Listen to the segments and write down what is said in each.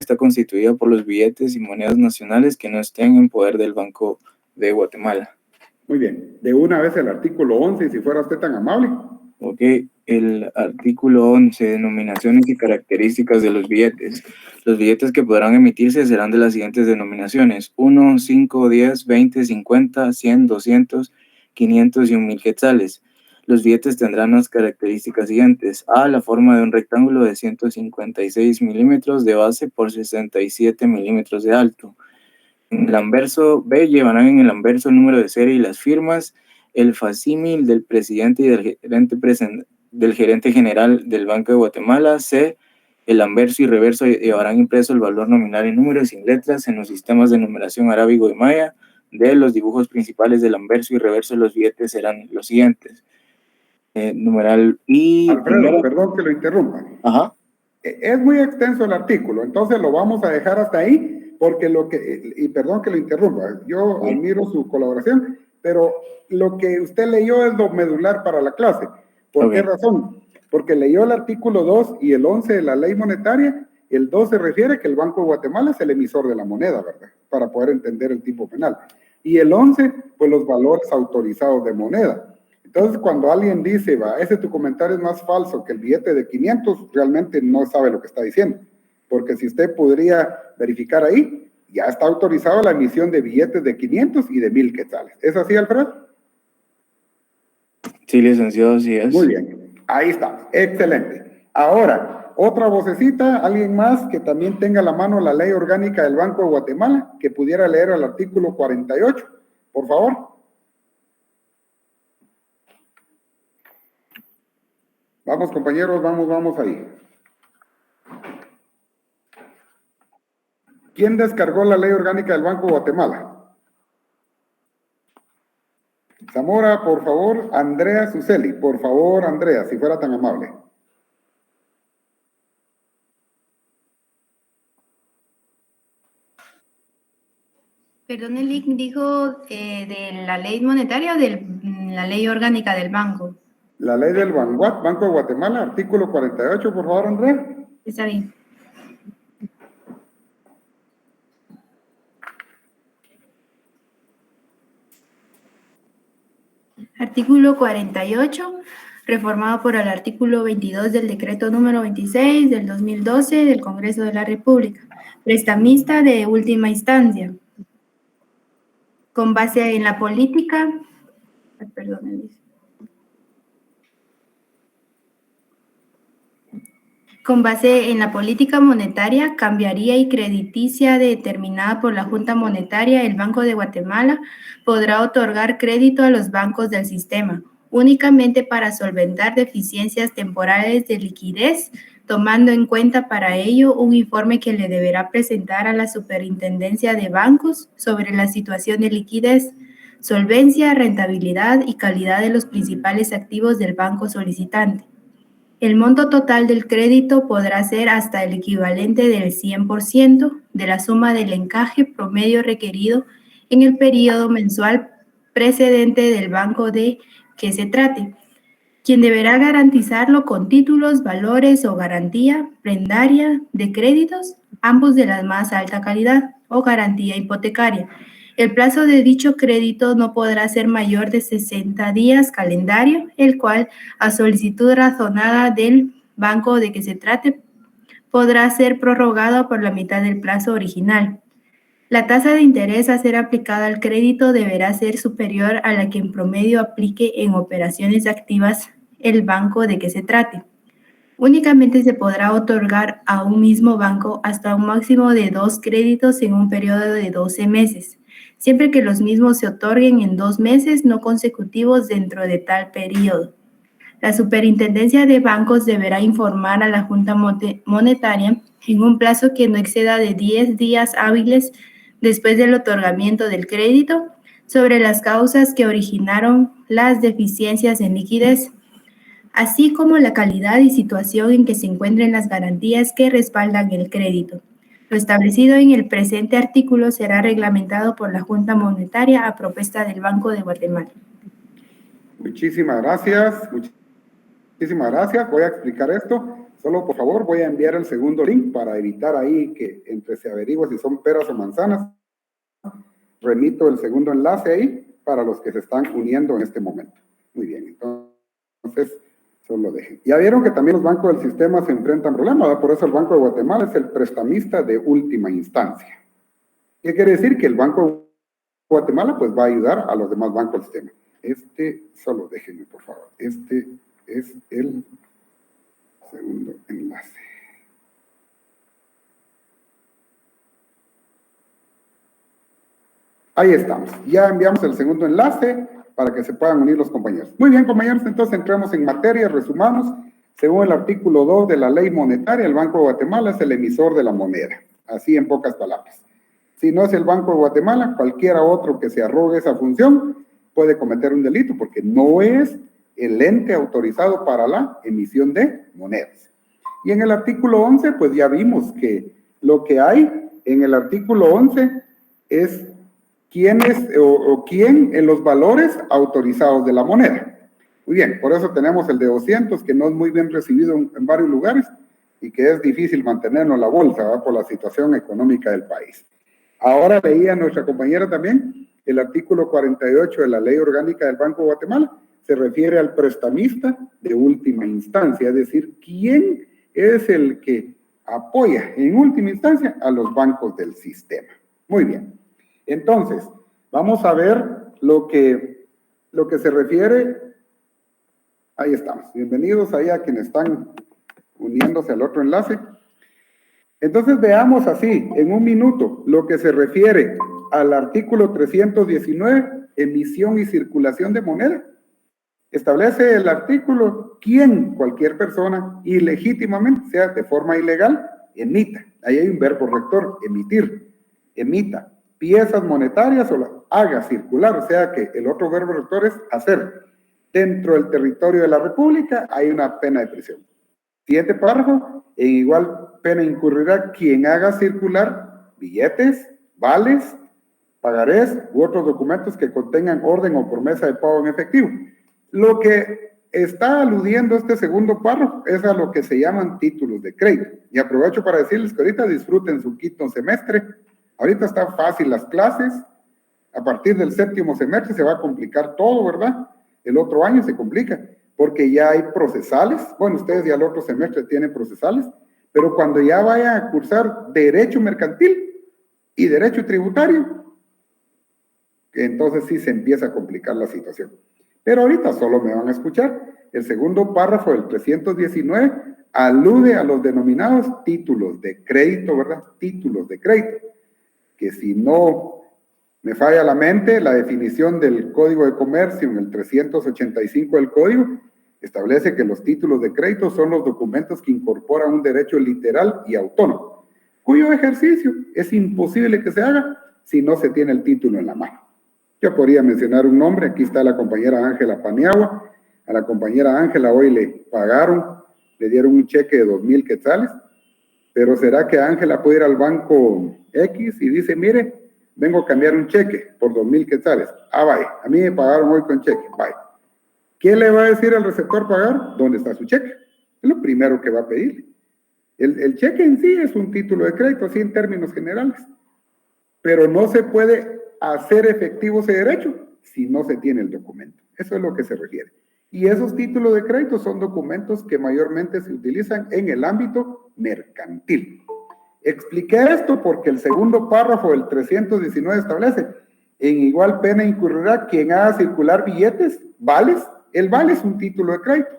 está constituida por los billetes y monedas nacionales que no estén en poder del Banco de Guatemala. Muy bien. De una vez el artículo 11, si fuera usted tan amable. Ok, el artículo 11, denominaciones y características de los billetes. Los billetes que podrán emitirse serán de las siguientes denominaciones: 1, 5, 10, 20, 50, 100, 200, 500 y 1000 quetzales. Los billetes tendrán las características siguientes: A, la forma de un rectángulo de 156 milímetros de base por 67 milímetros de alto. En el anverso B llevarán en el anverso el número de serie y las firmas, el facsímil del presidente y del gerente general del Banco de Guatemala. C, el anverso y reverso llevarán impreso el valor nominal en números sin letras en los sistemas de numeración arábigo y maya. D, los dibujos principales del anverso y reverso de los billetes serán los siguientes. Numeral I. Alfredo, primero. perdón que lo interrumpa. Ajá. Es muy extenso el artículo, entonces lo vamos a dejar hasta ahí, porque y perdón que lo interrumpa, yo admiro su colaboración, pero lo que usted leyó es lo medular para la clase. ¿Por qué razón? Porque leyó el artículo 2 y el 11 de la ley monetaria. El 2 se refiere que el Banco de Guatemala es el emisor de la moneda, ¿verdad? Para poder entender el tipo penal. Y el 11, pues los valores autorizados de moneda. Entonces, cuando alguien dice, va, ese tu comentario es más falso que el billete de 500, realmente no sabe lo que está diciendo. Porque si usted podría verificar ahí, ya está autorizado la emisión de billetes de 500 y de 1000 quetzales. ¿Es así, Alfredo? Sí, licenciado, sí es. Muy bien, ahí está, excelente. Ahora, otra vocecita, alguien más que también tenga a la mano la ley orgánica del Banco de Guatemala, que pudiera leer el artículo 48, por favor. Vamos, compañeros, vamos ahí. ¿Quién descargó la ley orgánica del Banco de Guatemala? Zamora, por favor. Andrea Suseli, por favor, Andrea, si fuera tan amable. Perdón, el link dijo de la ley monetaria o de la ley orgánica del banco. La ley del Banco de Guatemala, artículo 48, por favor, Andrea. Está bien. Artículo 48, reformado por el artículo 22 del decreto número 26 del 2012 del Congreso de la República. Prestamista de última instancia. Con base en la política, con base en la política monetaria, cambiaria y crediticia determinada por la Junta Monetaria, el Banco de Guatemala podrá otorgar crédito a los bancos del sistema, únicamente para solventar deficiencias temporales de liquidez, tomando en cuenta para ello un informe que le deberá presentar a la Superintendencia de Bancos sobre la situación de liquidez, solvencia, rentabilidad y calidad de los principales activos del banco solicitante. El monto total del crédito podrá ser hasta el equivalente del 100% de la suma del encaje promedio requerido en el periodo mensual precedente del banco de que se trate, quien deberá garantizarlo con títulos, valores o garantía prendaria de créditos, ambos de la más alta calidad, o garantía hipotecaria. El plazo de dicho crédito no podrá ser mayor de 60 días calendario, el cual, a solicitud razonada del banco de que se trate, podrá ser prorrogado por la mitad del plazo original. La tasa de interés a ser aplicada al crédito deberá ser superior a la que en promedio aplique en operaciones activas el banco de que se trate. Únicamente se podrá otorgar a un mismo banco hasta un máximo de 2 créditos en un periodo de 12 meses, siempre que los mismos se otorguen en 2 meses no consecutivos dentro de tal periodo. La Superintendencia de Bancos deberá informar a la Junta Monetaria en un plazo que no exceda de 10 días hábiles después del otorgamiento del crédito sobre las causas que originaron las deficiencias en liquidez, así como la calidad y situación en que se encuentren las garantías que respaldan el crédito. Lo establecido en el presente artículo será reglamentado por la Junta Monetaria a propuesta del Banco de Guatemala. Muchísimas gracias. Muchísimas gracias. Voy a explicar esto. Solo, por favor, voy a enviar el segundo link para evitar ahí que entre se averigüe si son peras o manzanas. Remito el segundo enlace ahí para los que se están uniendo en este momento. Muy bien, entonces, solo dejen. Ya vieron que también los bancos del sistema se enfrentan problemas, ¿verdad? Por eso el Banco de Guatemala es el prestamista de última instancia. ¿Qué quiere decir? Que el Banco de Guatemala pues va a ayudar a los demás bancos del sistema. Solo déjenme, por favor. Este es el segundo enlace. Ahí estamos. Ya enviamos el segundo enlace para que se puedan unir los compañeros. Muy bien, compañeros, entonces entremos en materia, resumamos. Según el artículo 2 de la ley monetaria, el Banco de Guatemala es el emisor de la moneda. Así en pocas palabras. Si no es el Banco de Guatemala, cualquiera otro que se arrogue esa función puede cometer un delito porque no es el ente autorizado para la emisión de monedas. Y en el artículo 11, pues ya vimos que lo que hay en el artículo 11 es quién en los valores autorizados de la moneda. Muy bien, por eso tenemos el de 200, que no es muy bien recibido en varios lugares y que es difícil mantenerlo en la bolsa, ¿verdad? Por la situación económica del país. Ahora leía nuestra compañera también el artículo 48 de la Ley Orgánica del Banco de Guatemala, se refiere al prestamista de última instancia, es decir, quién es el que apoya en última instancia a los bancos del sistema. Muy bien, entonces, vamos a ver lo que se refiere. Ahí estamos, bienvenidos ahí a quienes están uniéndose al otro enlace. Entonces veamos así, en un minuto, lo que se refiere al artículo 319, emisión y circulación de moneda. Establece el artículo quién, cualquier persona, ilegítimamente, sea de forma ilegal, emita. Ahí hay un verbo rector, emitir, emita piezas monetarias o las haga circular, o sea que el otro verbo rector es hacer. Dentro del territorio de la República hay una pena de prisión. Siguiente párrafo, en igual pena incurrirá quien haga circular billetes, vales, pagarés u otros documentos que contengan orden o promesa de pago en efectivo. Lo que está aludiendo este segundo párrafo es a lo que se llaman títulos de crédito. Y aprovecho para decirles que ahorita disfruten su quinto semestre. Ahorita está fácil las clases. A partir del séptimo semestre se va a complicar todo, ¿verdad? El otro año se complica porque ya hay procesales. Bueno, ustedes ya el otro semestre tienen procesales, pero cuando ya vayan a cursar derecho mercantil y derecho tributario, entonces sí se empieza a complicar la situación. Pero ahorita solo me van a escuchar. El segundo párrafo del 319 alude a los denominados títulos de crédito, ¿verdad? Títulos de crédito. Que si no me falla la mente, la definición del Código de Comercio en el 385 del Código establece que los títulos de crédito son los documentos que incorporan un derecho literal y autónomo, cuyo ejercicio es imposible que se haga si no se tiene el título en la mano. Yo podría mencionar un nombre, aquí está la compañera Ángela Paniagua. A la compañera Ángela hoy le pagaron, le dieron un cheque de 2,000 quetzales, pero ¿será que Ángela puede ir al banco X y dice, mire, vengo a cambiar un cheque por 2,000 quetzales? Ah, vaya, a mí me pagaron hoy con cheque, vaya. ¿Qué le va a decir al receptor pagar? ¿Dónde está su cheque? Es lo primero que va a pedir. El cheque en sí es un título de crédito, así en términos generales, pero no se puede hacer efectivo ese derecho si no se tiene el documento. Eso es lo que se refiere. Y esos títulos de crédito son documentos que mayormente se utilizan en el ámbito mercantil. Expliqué esto porque el segundo párrafo del 319 establece, en igual pena incurrirá quien haga circular billetes, vales. El vale es un título de crédito.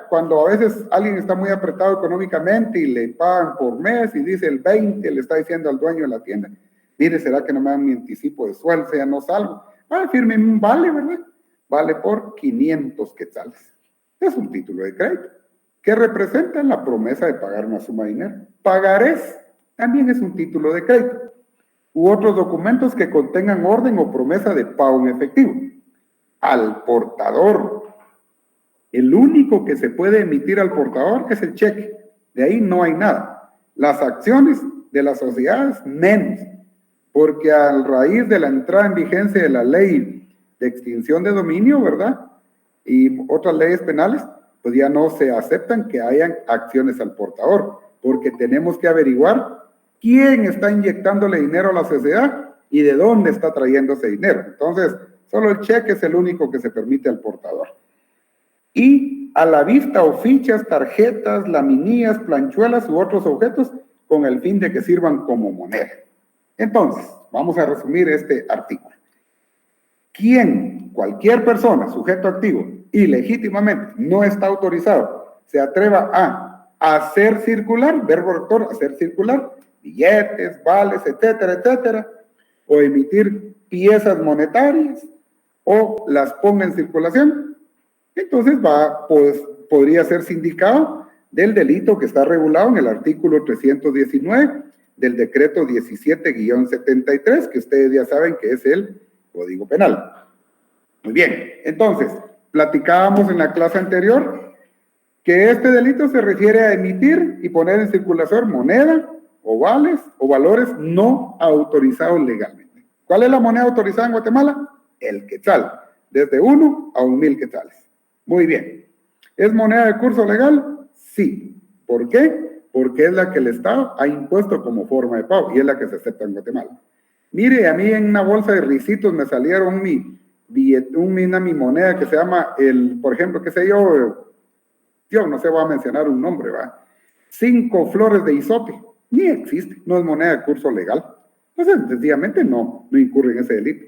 Cuando a veces alguien está muy apretado económicamente y le pagan por mes y dice el 20, le está diciendo al dueño de la tienda, mire, ¿será que no me dan mi anticipo de sueldo? Ya no salgo. Firme un vale, ¿verdad? Vale por 500 quetzales. Es un título de crédito que representa la promesa de pagar una suma de dinero. Pagarés también es un título de crédito. U otros documentos que contengan orden o promesa de pago en efectivo. Al portador. El único que se puede emitir al portador es el cheque. De ahí no hay nada. Las acciones de las sociedades, menos. Porque a raíz de la entrada en vigencia de la ley de extinción de dominio, ¿verdad? Y otras leyes penales, pues ya no se aceptan que hayan acciones al portador, porque tenemos que averiguar quién está inyectándole dinero a la sociedad y de dónde está trayendo ese dinero. Entonces, solo el cheque es el único que se permite al portador. Y a la vista o fichas, tarjetas, laminillas, planchuelas u otros objetos con el fin de que sirvan como moneda. Entonces, vamos a resumir este artículo. Quien, cualquier persona, sujeto activo, ilegítimamente no está autorizado, se atreva a hacer circular, verbo rector, hacer circular, billetes, vales, etcétera, etcétera, o emitir piezas monetarias, o las ponga en circulación, entonces podría ser sindicado del delito que está regulado en el artículo 319 del decreto 17-73, que ustedes ya saben que es el Código Penal. Muy bien, entonces, platicábamos en la clase anterior que este delito se refiere a emitir y poner en circulación moneda o vales o valores no autorizados legalmente. ¿Cuál es la moneda autorizada en Guatemala? El quetzal, desde 1 a 1,000 quetzales. Muy bien. ¿Es moneda de curso legal? Sí. ¿Por qué? Porque es la que el Estado ha impuesto como forma de pago y es la que se acepta en Guatemala. Mire, a mí en una bolsa de risitos me salieron mi moneda que se llama, por ejemplo, qué sé yo no sé, voy a mencionar un nombre, ¿va? 5 flores de hisope. Ni existe, no es moneda de curso legal. Entonces, sencillamente no incurre en ese delito.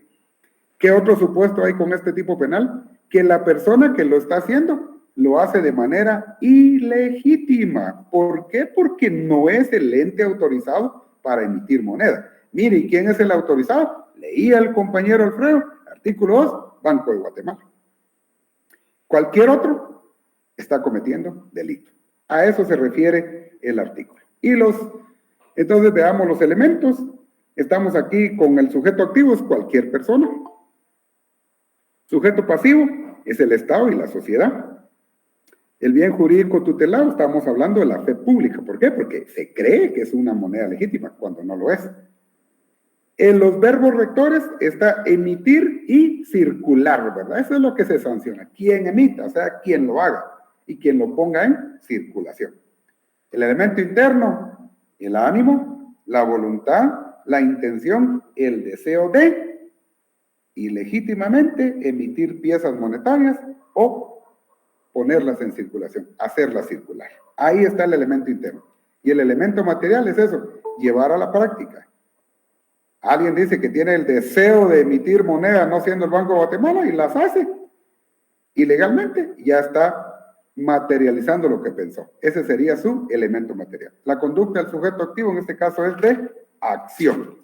¿Qué otro supuesto hay con este tipo penal? Que la persona que lo está haciendo lo hace de manera ilegítima. ¿Por qué? Porque no es el ente autorizado para emitir moneda. Mire, ¿y quién es el autorizado? Leía el compañero Alfredo, artículo 2, Banco de Guatemala. Cualquier otro está cometiendo delito. A eso se refiere el artículo. Entonces veamos los elementos. Estamos aquí con el sujeto activo, es cualquier persona. Sujeto pasivo es el Estado y la sociedad. El bien jurídico tutelado, estamos hablando de la fe pública. ¿Por qué? Porque se cree que es una moneda legítima cuando no lo es. En los verbos rectores está emitir y circular, ¿verdad? Eso es lo que se sanciona. Quien emita, o sea, quien lo haga y quien lo ponga en circulación. El elemento interno, el ánimo, la voluntad, la intención, el deseo de, y legítimamente emitir piezas monetarias o ponerlas en circulación, hacerlas circular. Ahí está el elemento interno. Y el elemento material es eso, llevar a la práctica. Alguien dice que tiene el deseo de emitir moneda no siendo el Banco de Guatemala y las hace. Ilegalmente ya está materializando lo que pensó. Ese sería su elemento material. La conducta del sujeto activo en este caso es de acción.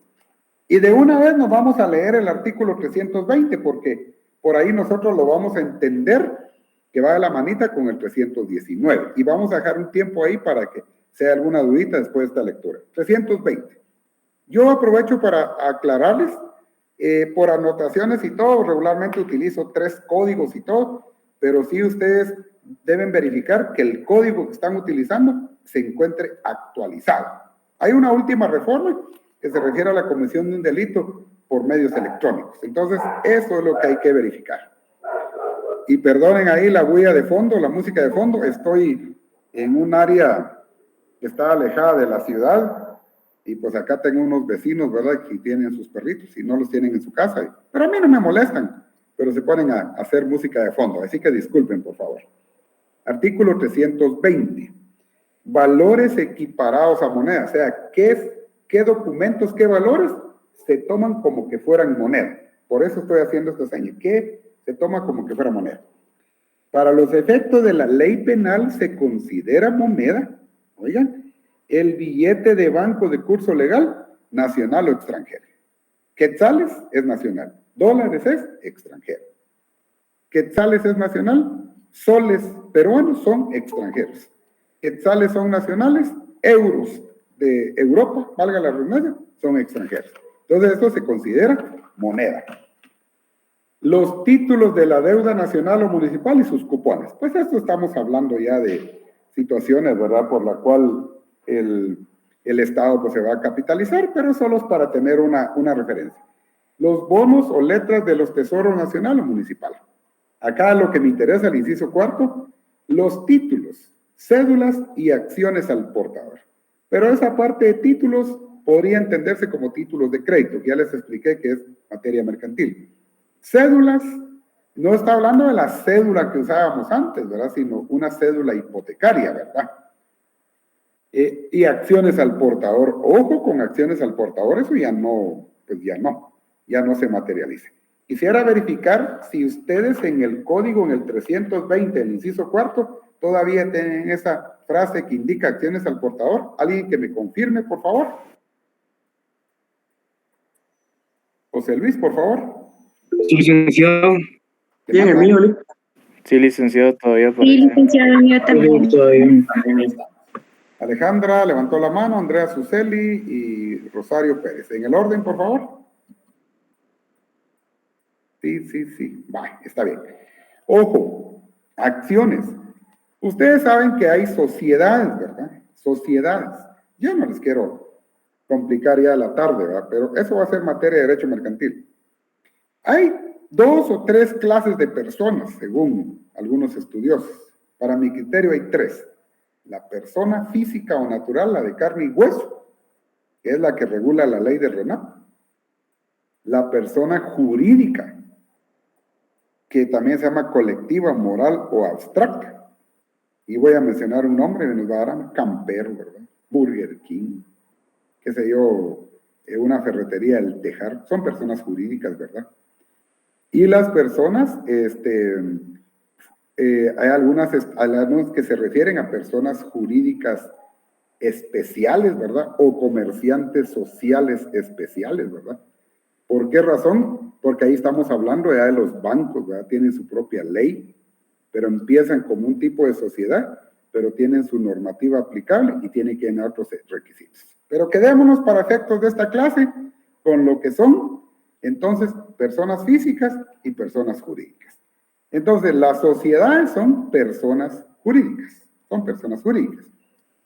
Y de una vez nos vamos a leer el artículo 320 porque por ahí nosotros lo vamos a entender que va de la manita con el 319. Y vamos a dejar un tiempo ahí para que sea alguna dudita después de esta lectura. 320. Yo aprovecho para aclararles, por anotaciones y todo, regularmente utilizo 3 códigos y todo, pero sí ustedes deben verificar que el código que están utilizando se encuentre actualizado. Hay una última reforma que se refiere a la comisión de un delito por medios electrónicos. Entonces, eso es lo que hay que verificar. Y perdonen ahí la bulla de fondo, la música de fondo. Estoy en un área que está alejada de la ciudad y pues acá tengo unos vecinos, ¿verdad?, que tienen sus perritos y no los tienen en su casa. Pero a mí no me molestan, pero se ponen a hacer música de fondo. Así que disculpen, por favor. Artículo 320. Valores equiparados a moneda. O sea, ¿qué documentos, qué valores se toman como que fueran moneda? Por eso estoy haciendo esta seña. ¿Qué se toma como que fuera moneda? Para los efectos de la ley penal se considera moneda, oigan, el billete de banco de curso legal, nacional o extranjero. Quetzales es nacional. Dólares es extranjero. Quetzales es nacional. Soles peruanos son extranjeros. Quetzales son nacionales. Euros de Europa, valga la redundancia, son extranjeros. Entonces, esto se considera moneda. Los títulos de la deuda nacional o municipal y sus cupones. Pues esto estamos hablando ya de situaciones, ¿verdad?, por la cual el Estado pues se va a capitalizar, pero solo es para tener una referencia. Los bonos o letras de los tesoros nacional o municipal. Acá lo que me interesa, el inciso 4, los títulos, cédulas y acciones al portador. Pero esa parte de títulos podría entenderse como títulos de crédito, que ya les expliqué que es materia mercantil. Cédulas, no está hablando de la cédula que usábamos antes, ¿verdad? Sino una cédula hipotecaria, ¿verdad? Y acciones al portador. Ojo con acciones al portador, eso ya no, pues ya no se materializa. Quisiera verificar si ustedes en el código, en el 320, el inciso cuarto, todavía tienen esa frase que indica acciones al portador. ¿Alguien que me confirme, por favor? José Luis, por favor. Sí, licenciado. Bien, el mío, ¿no? Sí, licenciado, todavía. Sí, licenciado, el mío también. Todavía. Alejandra levantó la mano, Andrea Suseli y Rosario Pérez. En el orden, por favor. Sí. Va, está bien. Ojo, acciones. Ustedes saben que hay sociedades, ¿verdad? Sociedades. Yo no les quiero complicar ya la tarde, ¿verdad? Pero eso va a ser materia de derecho mercantil. Hay 2 o 3 clases de personas, según algunos estudiosos. Para mi criterio hay 3. La persona física o natural, la de carne y hueso, que es la que regula la ley de RENAP. La persona jurídica, que también se llama colectiva, moral o abstracta. Y voy a mencionar un nombre, me nos va a dar Campero, ¿verdad? Burger King, qué sé yo, una ferretería, El Tejar, son personas jurídicas, ¿verdad? Y las personas, hay algunos que se refieren a personas jurídicas especiales, ¿verdad? O comerciantes sociales especiales, ¿verdad? ¿Por qué razón? Porque ahí estamos hablando ya de los bancos, ¿verdad? Tienen su propia ley, pero empiezan como un tipo de sociedad, pero tienen su normativa aplicable y tienen que llenar otros requisitos. Pero quedémonos para efectos de esta clase con lo que son, entonces, personas físicas y personas jurídicas. Entonces, las sociedades son personas jurídicas,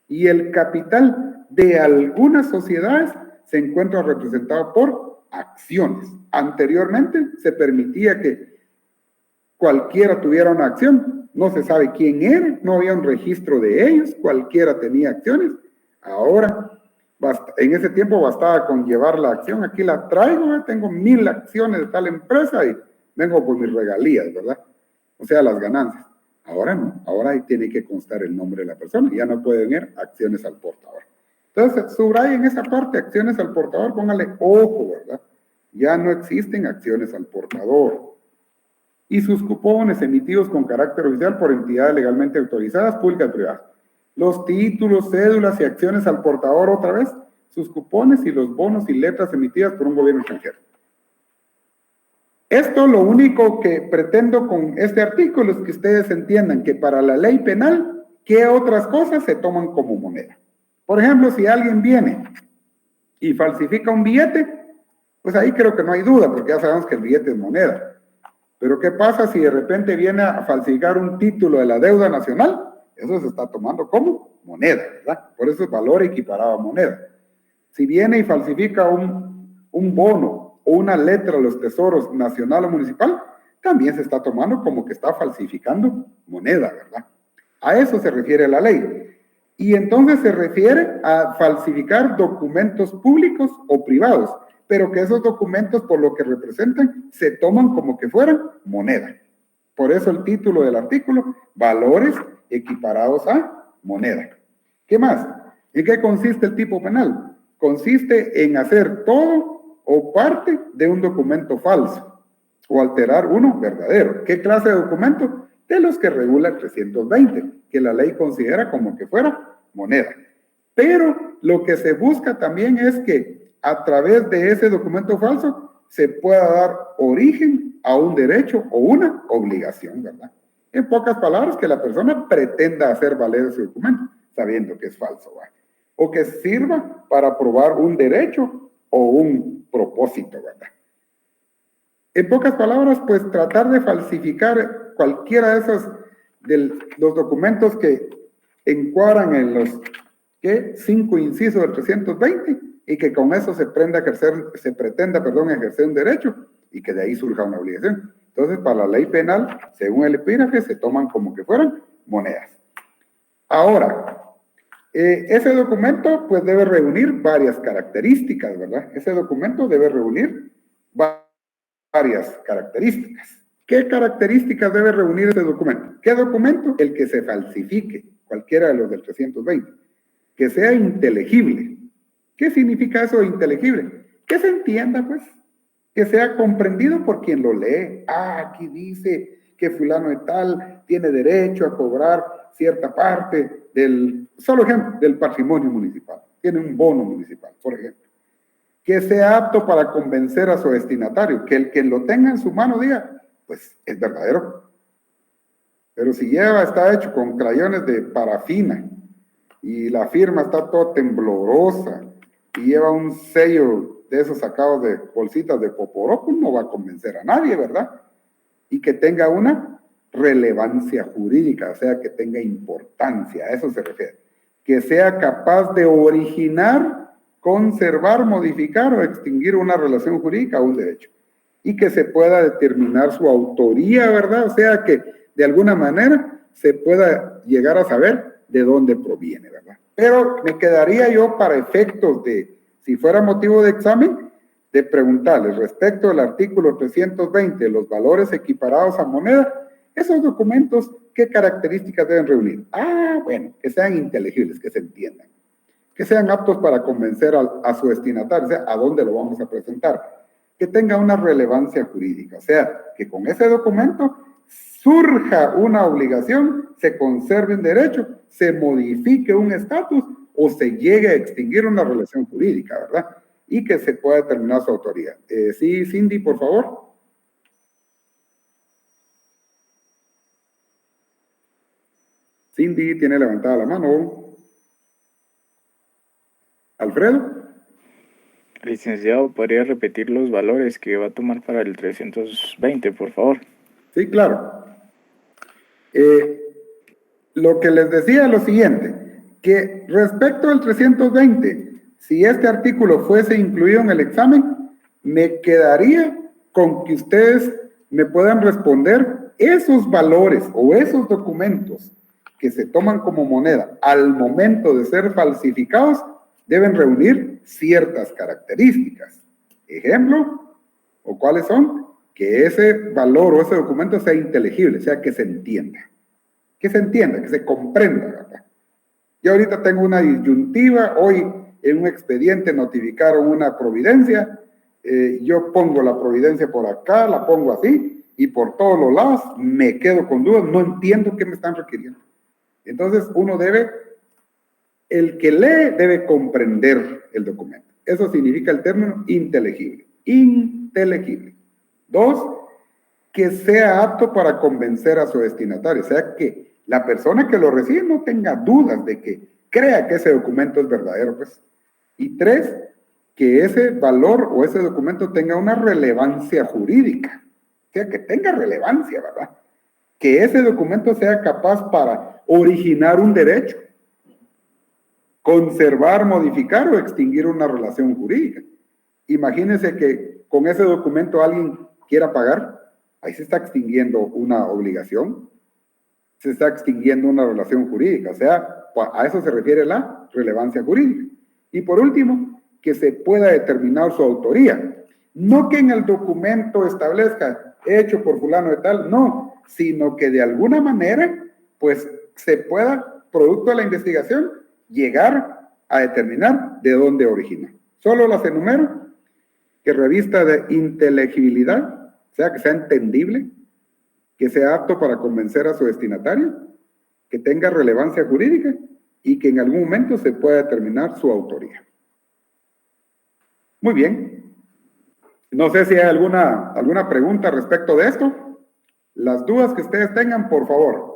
Y el capital de algunas sociedades se encuentra representado por acciones. Anteriormente se permitía que cualquiera tuviera una acción, no se sabe quién era, no había un registro de ellos, cualquiera tenía acciones. Ahora, en ese tiempo bastaba con llevar la acción, aquí la traigo, tengo 1000 acciones de tal empresa y vengo por mis regalías, ¿verdad? O sea, las ganancias. Ahora no, ahora ahí tiene que constar el nombre de la persona, ya no pueden ir acciones al portador. Entonces, subrayen esa parte, acciones al portador, póngale ojo, ¿verdad? Ya no existen acciones al portador. Y sus cupones emitidos con carácter oficial por entidades legalmente autorizadas, públicas y privadas. Los títulos, cédulas y acciones al portador, otra vez, sus cupones y los bonos y letras emitidas por un gobierno extranjero. Esto lo único que pretendo con este artículo es que ustedes entiendan que para la ley penal, ¿qué otras cosas se toman como moneda? Por ejemplo, si alguien viene y falsifica un billete, pues ahí creo que no hay duda, porque ya sabemos que el billete es moneda. Pero ¿qué pasa si de repente viene a falsificar un título de la deuda nacional? Eso se está tomando como moneda, ¿verdad? Por eso es valor equiparado a moneda. Si viene y falsifica un bono o una letra de los tesoros nacional o municipal, también se está tomando como que está falsificando moneda, ¿verdad? A eso se refiere la ley. Y entonces se refiere a falsificar documentos públicos o privados, pero que esos documentos, por lo que representan, se toman como que fueran moneda. Por eso el título del artículo, valores equiparados a moneda. ¿Qué más? ¿En qué consiste el tipo penal? Consiste en hacer todo o parte de un documento falso o alterar uno verdadero. ¿Qué clase de documento? De los que regula el 320, que la ley considera como que fuera moneda. Pero lo que se busca también es que a través de ese documento falso se pueda dar origen a un derecho o una obligación, ¿verdad? En pocas palabras, que la persona pretenda hacer valer ese documento, sabiendo que es falso, ¿verdad? O que sirva para probar un derecho o un propósito, ¿verdad? En pocas palabras, pues tratar de falsificar cualquiera de esos los documentos que encuadran en los 5 incisos del 320 y que con eso se pretenda ejercer un derecho y que de ahí surja una obligación. Entonces, para la ley penal, según el epígrafe, se toman como que fueran monedas. Ahora, ese documento pues debe reunir varias características, ¿verdad? Ese documento debe reunir varias características. ¿Qué características debe reunir ese documento? ¿Qué documento? El que se falsifique, cualquiera de los del 320. Que sea inteligible. ¿Qué significa eso de inteligible? Que se entienda, pues. Que sea comprendido por quien lo lee. Ah, aquí dice que fulano de tal tiene derecho a cobrar cierta parte del, solo ejemplo, del patrimonio municipal. Tiene un bono municipal, por ejemplo. Que sea apto para convencer a su destinatario. Que el que lo tenga en su mano diga, pues es verdadero. Pero si está hecho con crayones de parafina y la firma está toda temblorosa y lleva un sello de esos sacados de bolsitas de poporó, pues no va a convencer a nadie, ¿verdad? Y que tenga una relevancia jurídica, o sea, que tenga importancia, a eso se refiere. Que sea capaz de originar, conservar, modificar o extinguir una relación jurídica o un derecho. Y que se pueda determinar su autoría, ¿verdad? O sea, que de alguna manera se pueda llegar a saber de dónde proviene, ¿verdad? Pero me quedaría yo para efectos de, si fuera motivo de examen, de preguntarles respecto al artículo 320, los valores equiparados a moneda, esos documentos, ¿qué características deben reunir? Ah, bueno, que sean inteligibles, que se entiendan, que sean aptos para convencer a su destinatario, o sea, a dónde lo vamos a presentar, que tenga una relevancia jurídica, o sea, que con ese documento surja una obligación, se conserve un derecho, se modifique un estatus o se llegue a extinguir una relación jurídica, ¿verdad? Y que se pueda determinar su autoría. Sí, Cindy, por favor. Cindy tiene levantada la mano. Alfredo. Licenciado, ¿podría repetir los valores que va a tomar para el 320, por favor? Sí, claro. Lo que les decía es lo siguiente, que respecto al 320, si este artículo fuese incluido en el examen, me quedaría con que ustedes me puedan responder esos valores o esos documentos que se toman como moneda al momento de ser falsificados deben reunir ciertas características. Ejemplo, ¿o cuáles son? Que ese valor o ese documento sea inteligible, o sea, que se entienda. Que se entienda, que se comprenda, ¿verdad? Yo ahorita tengo una disyuntiva, hoy en un expediente notificaron una providencia, yo pongo la providencia por acá, la pongo así, y por todos los lados me quedo con dudas, no entiendo qué me están requiriendo. Entonces uno debe, el que lee debe comprender el documento. Eso significa el término inteligible. Inteligible. 2, que sea apto para convencer a su destinatario. O sea, que la persona que lo recibe no tenga dudas de que crea que ese documento es verdadero, pues. Y 3, que ese valor o ese documento tenga una relevancia jurídica. O sea, que tenga relevancia, ¿verdad? Que ese documento sea capaz para originar un derecho, conservar, modificar o extinguir una relación jurídica. Imagínense que con ese documento alguien quiera pagar, ahí se está extinguiendo una obligación, se está extinguiendo una relación jurídica, o sea, a eso se refiere la relevancia jurídica. Y por último, que se pueda determinar su autoría. No que en el documento establezca hecho por fulano de tal, no, sino que de alguna manera, pues, se pueda, producto de la investigación, llegar a determinar de dónde origina. Solo las enumero, que revista de inteligibilidad, o sea, que sea entendible, que sea apto para convencer a su destinatario, que tenga relevancia jurídica y que en algún momento se pueda determinar su autoría. Muy bien. No sé si hay alguna pregunta respecto de esto. Las dudas que ustedes tengan, por favor.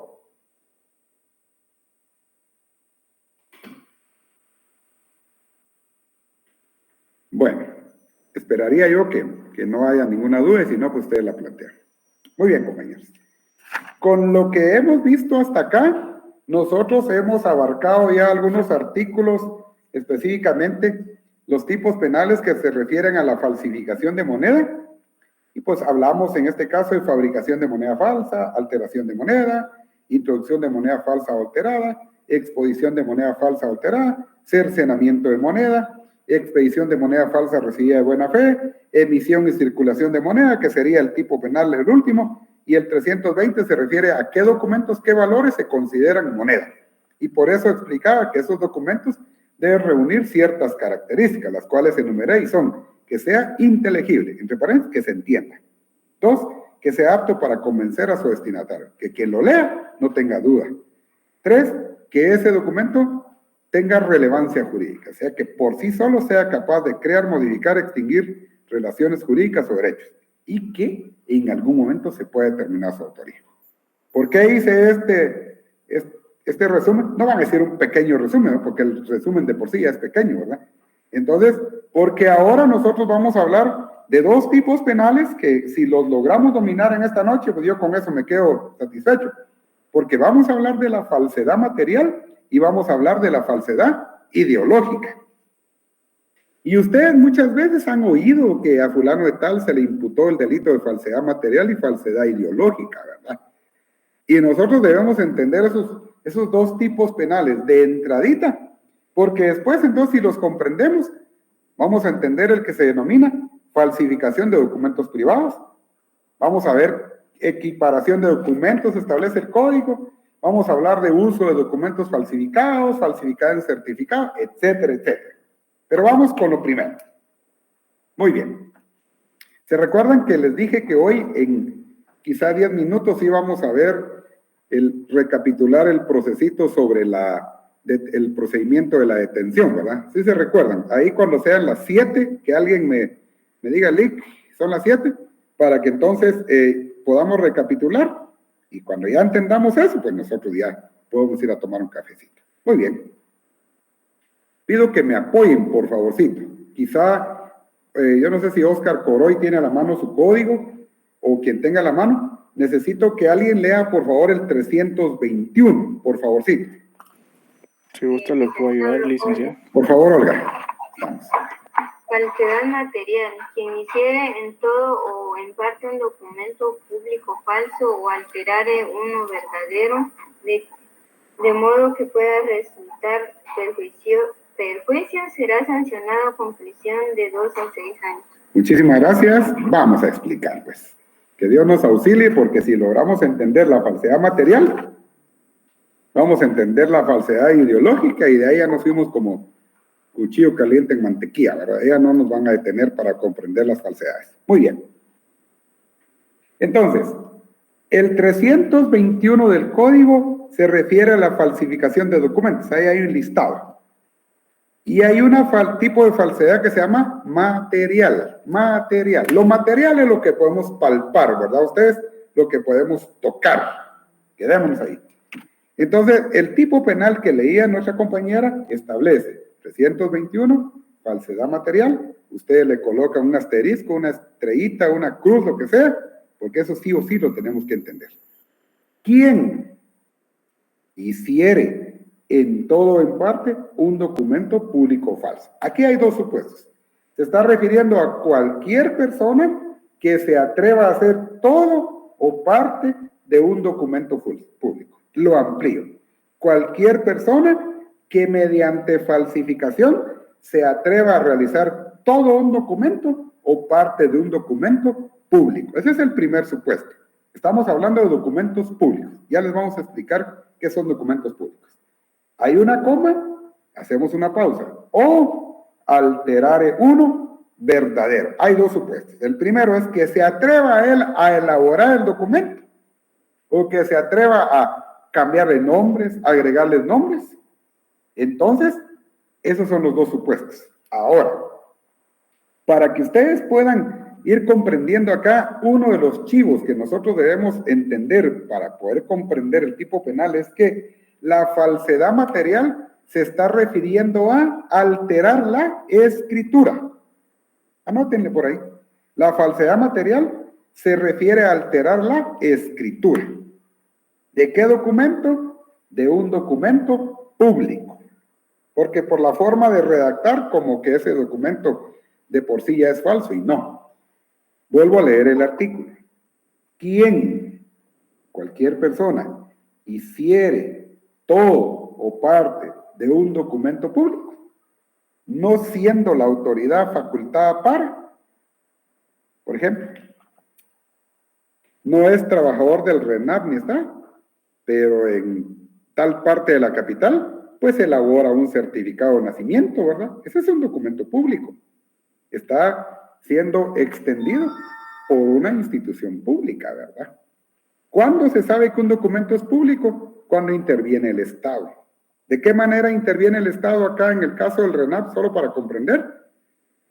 Bueno, esperaría yo que no haya ninguna duda y si no, pues ustedes la plantean. Muy bien, compañeros. Con lo que hemos visto hasta acá, nosotros hemos abarcado ya algunos artículos, específicamente los tipos penales que se refieren a la falsificación de moneda. Y pues hablamos en este caso de fabricación de moneda falsa, alteración de moneda, introducción de moneda falsa o alterada, exposición de moneda falsa o alterada, cercenamiento de moneda, expedición de moneda falsa recibida de buena fe, emisión y circulación de moneda, que sería el tipo penal el último, y el 320 se refiere a qué documentos, qué valores se consideran moneda. Y por eso explicaba que esos documentos deben reunir ciertas características, las cuales enumeré y son que sea inteligible, entre paréntesis, que se entienda. 2, que sea apto para convencer a su destinatario, que quien lo lea no tenga duda. 3, que ese documento tenga relevancia jurídica, o sea, que por sí solo sea capaz de crear, modificar, extinguir relaciones jurídicas o derechos, y que en algún momento se pueda determinar su autoría. ¿Por qué hice este resumen? No van a decir un pequeño resumen, ¿no? Porque el resumen de por sí ya es pequeño, ¿verdad? Entonces, porque ahora nosotros vamos a hablar de 2 tipos penales que si los logramos dominar en esta noche, pues yo con eso me quedo satisfecho. Porque vamos a hablar de la falsedad material y vamos a hablar de la falsedad ideológica. Y ustedes muchas veces han oído que a fulano de tal se le imputó el delito de falsedad material y falsedad ideológica, ¿verdad? Y nosotros debemos entender esos 2 tipos penales de entradita, porque después entonces si los comprendemos, vamos a entender el que se denomina falsificación de documentos privados. Vamos a ver equiparación de documentos, establece el código. Vamos a hablar de uso de documentos falsificados, falsificar el certificado, etcétera, etcétera. Pero vamos con lo primero. Muy bien. ¿Se recuerdan que les dije que hoy en quizá 10 minutos íbamos a ver recapitular el procesito sobre el procedimiento de la detención, ¿verdad? ¿Sí se recuerdan? Ahí cuando sean las 7, que alguien me diga, Lick, son las 7, para que entonces podamos recapitular. Y cuando ya entendamos eso, pues nosotros ya podemos ir a tomar un cafecito. Muy bien. Pido que me apoyen, por favorcito. Quizá, yo no sé si Oscar Coroy tiene a la mano su código, o quien tenga a la mano. Necesito que alguien lea, por favor, el 321, por favorcito. Si gusta, lo puedo ayudar, licenciado. Por favor, Olga. Vamos. Falsedad material. Quien hiciere en todo o en parte un documento público falso o alterare uno verdadero, de modo que pueda resultar perjuicio, será sancionado con prisión de 2 a 6 años. Muchísimas gracias. Vamos a explicar, pues. Que Dios nos auxilie, porque si logramos entender la falsedad material, vamos a entender la falsedad ideológica y de ahí ya nos fuimos como cuchillo caliente en mantequilla, ¿verdad? Ya no nos van a detener para comprender las falsedades. Muy bien. Entonces, el 321 del código se refiere a la falsificación de documentos. Ahí hay un listado. Y hay un tipo de falsedad que se llama material. Material. Lo material es lo que podemos palpar, ¿verdad? Ustedes lo que podemos tocar. Quedémonos ahí. Entonces, el tipo penal que leía nuestra compañera establece 321, falsedad material. Ustedes le colocan un asterisco, una estrellita, una cruz, lo que sea, porque eso sí o sí lo tenemos que entender. ¿Quién hiciere en todo o en parte un documento público falso? Aquí hay 2 supuestos. Se está refiriendo a cualquier persona que se atreva a hacer todo o parte de un documento público. Lo amplío. Cualquier persona que mediante falsificación se atreva a realizar todo un documento o parte de un documento público. Ese es el primer supuesto. Estamos hablando de documentos públicos. Ya les vamos a explicar qué son documentos públicos. Hay una coma, hacemos una pausa. O alterare uno verdadero. Hay 2 supuestos. El primero es que se atreva a él a elaborar el documento o que se atreva a cambiarle nombres, agregarles nombres. Entonces, esos son los 2 supuestos. Ahora, para que ustedes puedan ir comprendiendo acá, uno de los chivos que nosotros debemos entender para poder comprender el tipo penal es que la falsedad material se está refiriendo a alterar la escritura. Anótenle por ahí. La falsedad material se refiere a alterar la escritura. ¿De qué documento? De un documento público. Porque por la forma de redactar, como que ese documento de por sí ya es falso, y no. Vuelvo a leer el artículo. ¿Quién? Cualquier persona hiciere todo o parte de un documento público, no siendo la autoridad facultada para, por ejemplo, no es trabajador del RENAP ni está, pero en tal parte de la capital, pues elabora un certificado de nacimiento, ¿verdad? Ese es un documento público. Está siendo extendido por una institución pública, ¿verdad? ¿Cuándo se sabe que un documento es público? Cuando interviene el Estado. ¿De qué manera interviene el Estado acá en el caso del RENAP? Solo para comprender.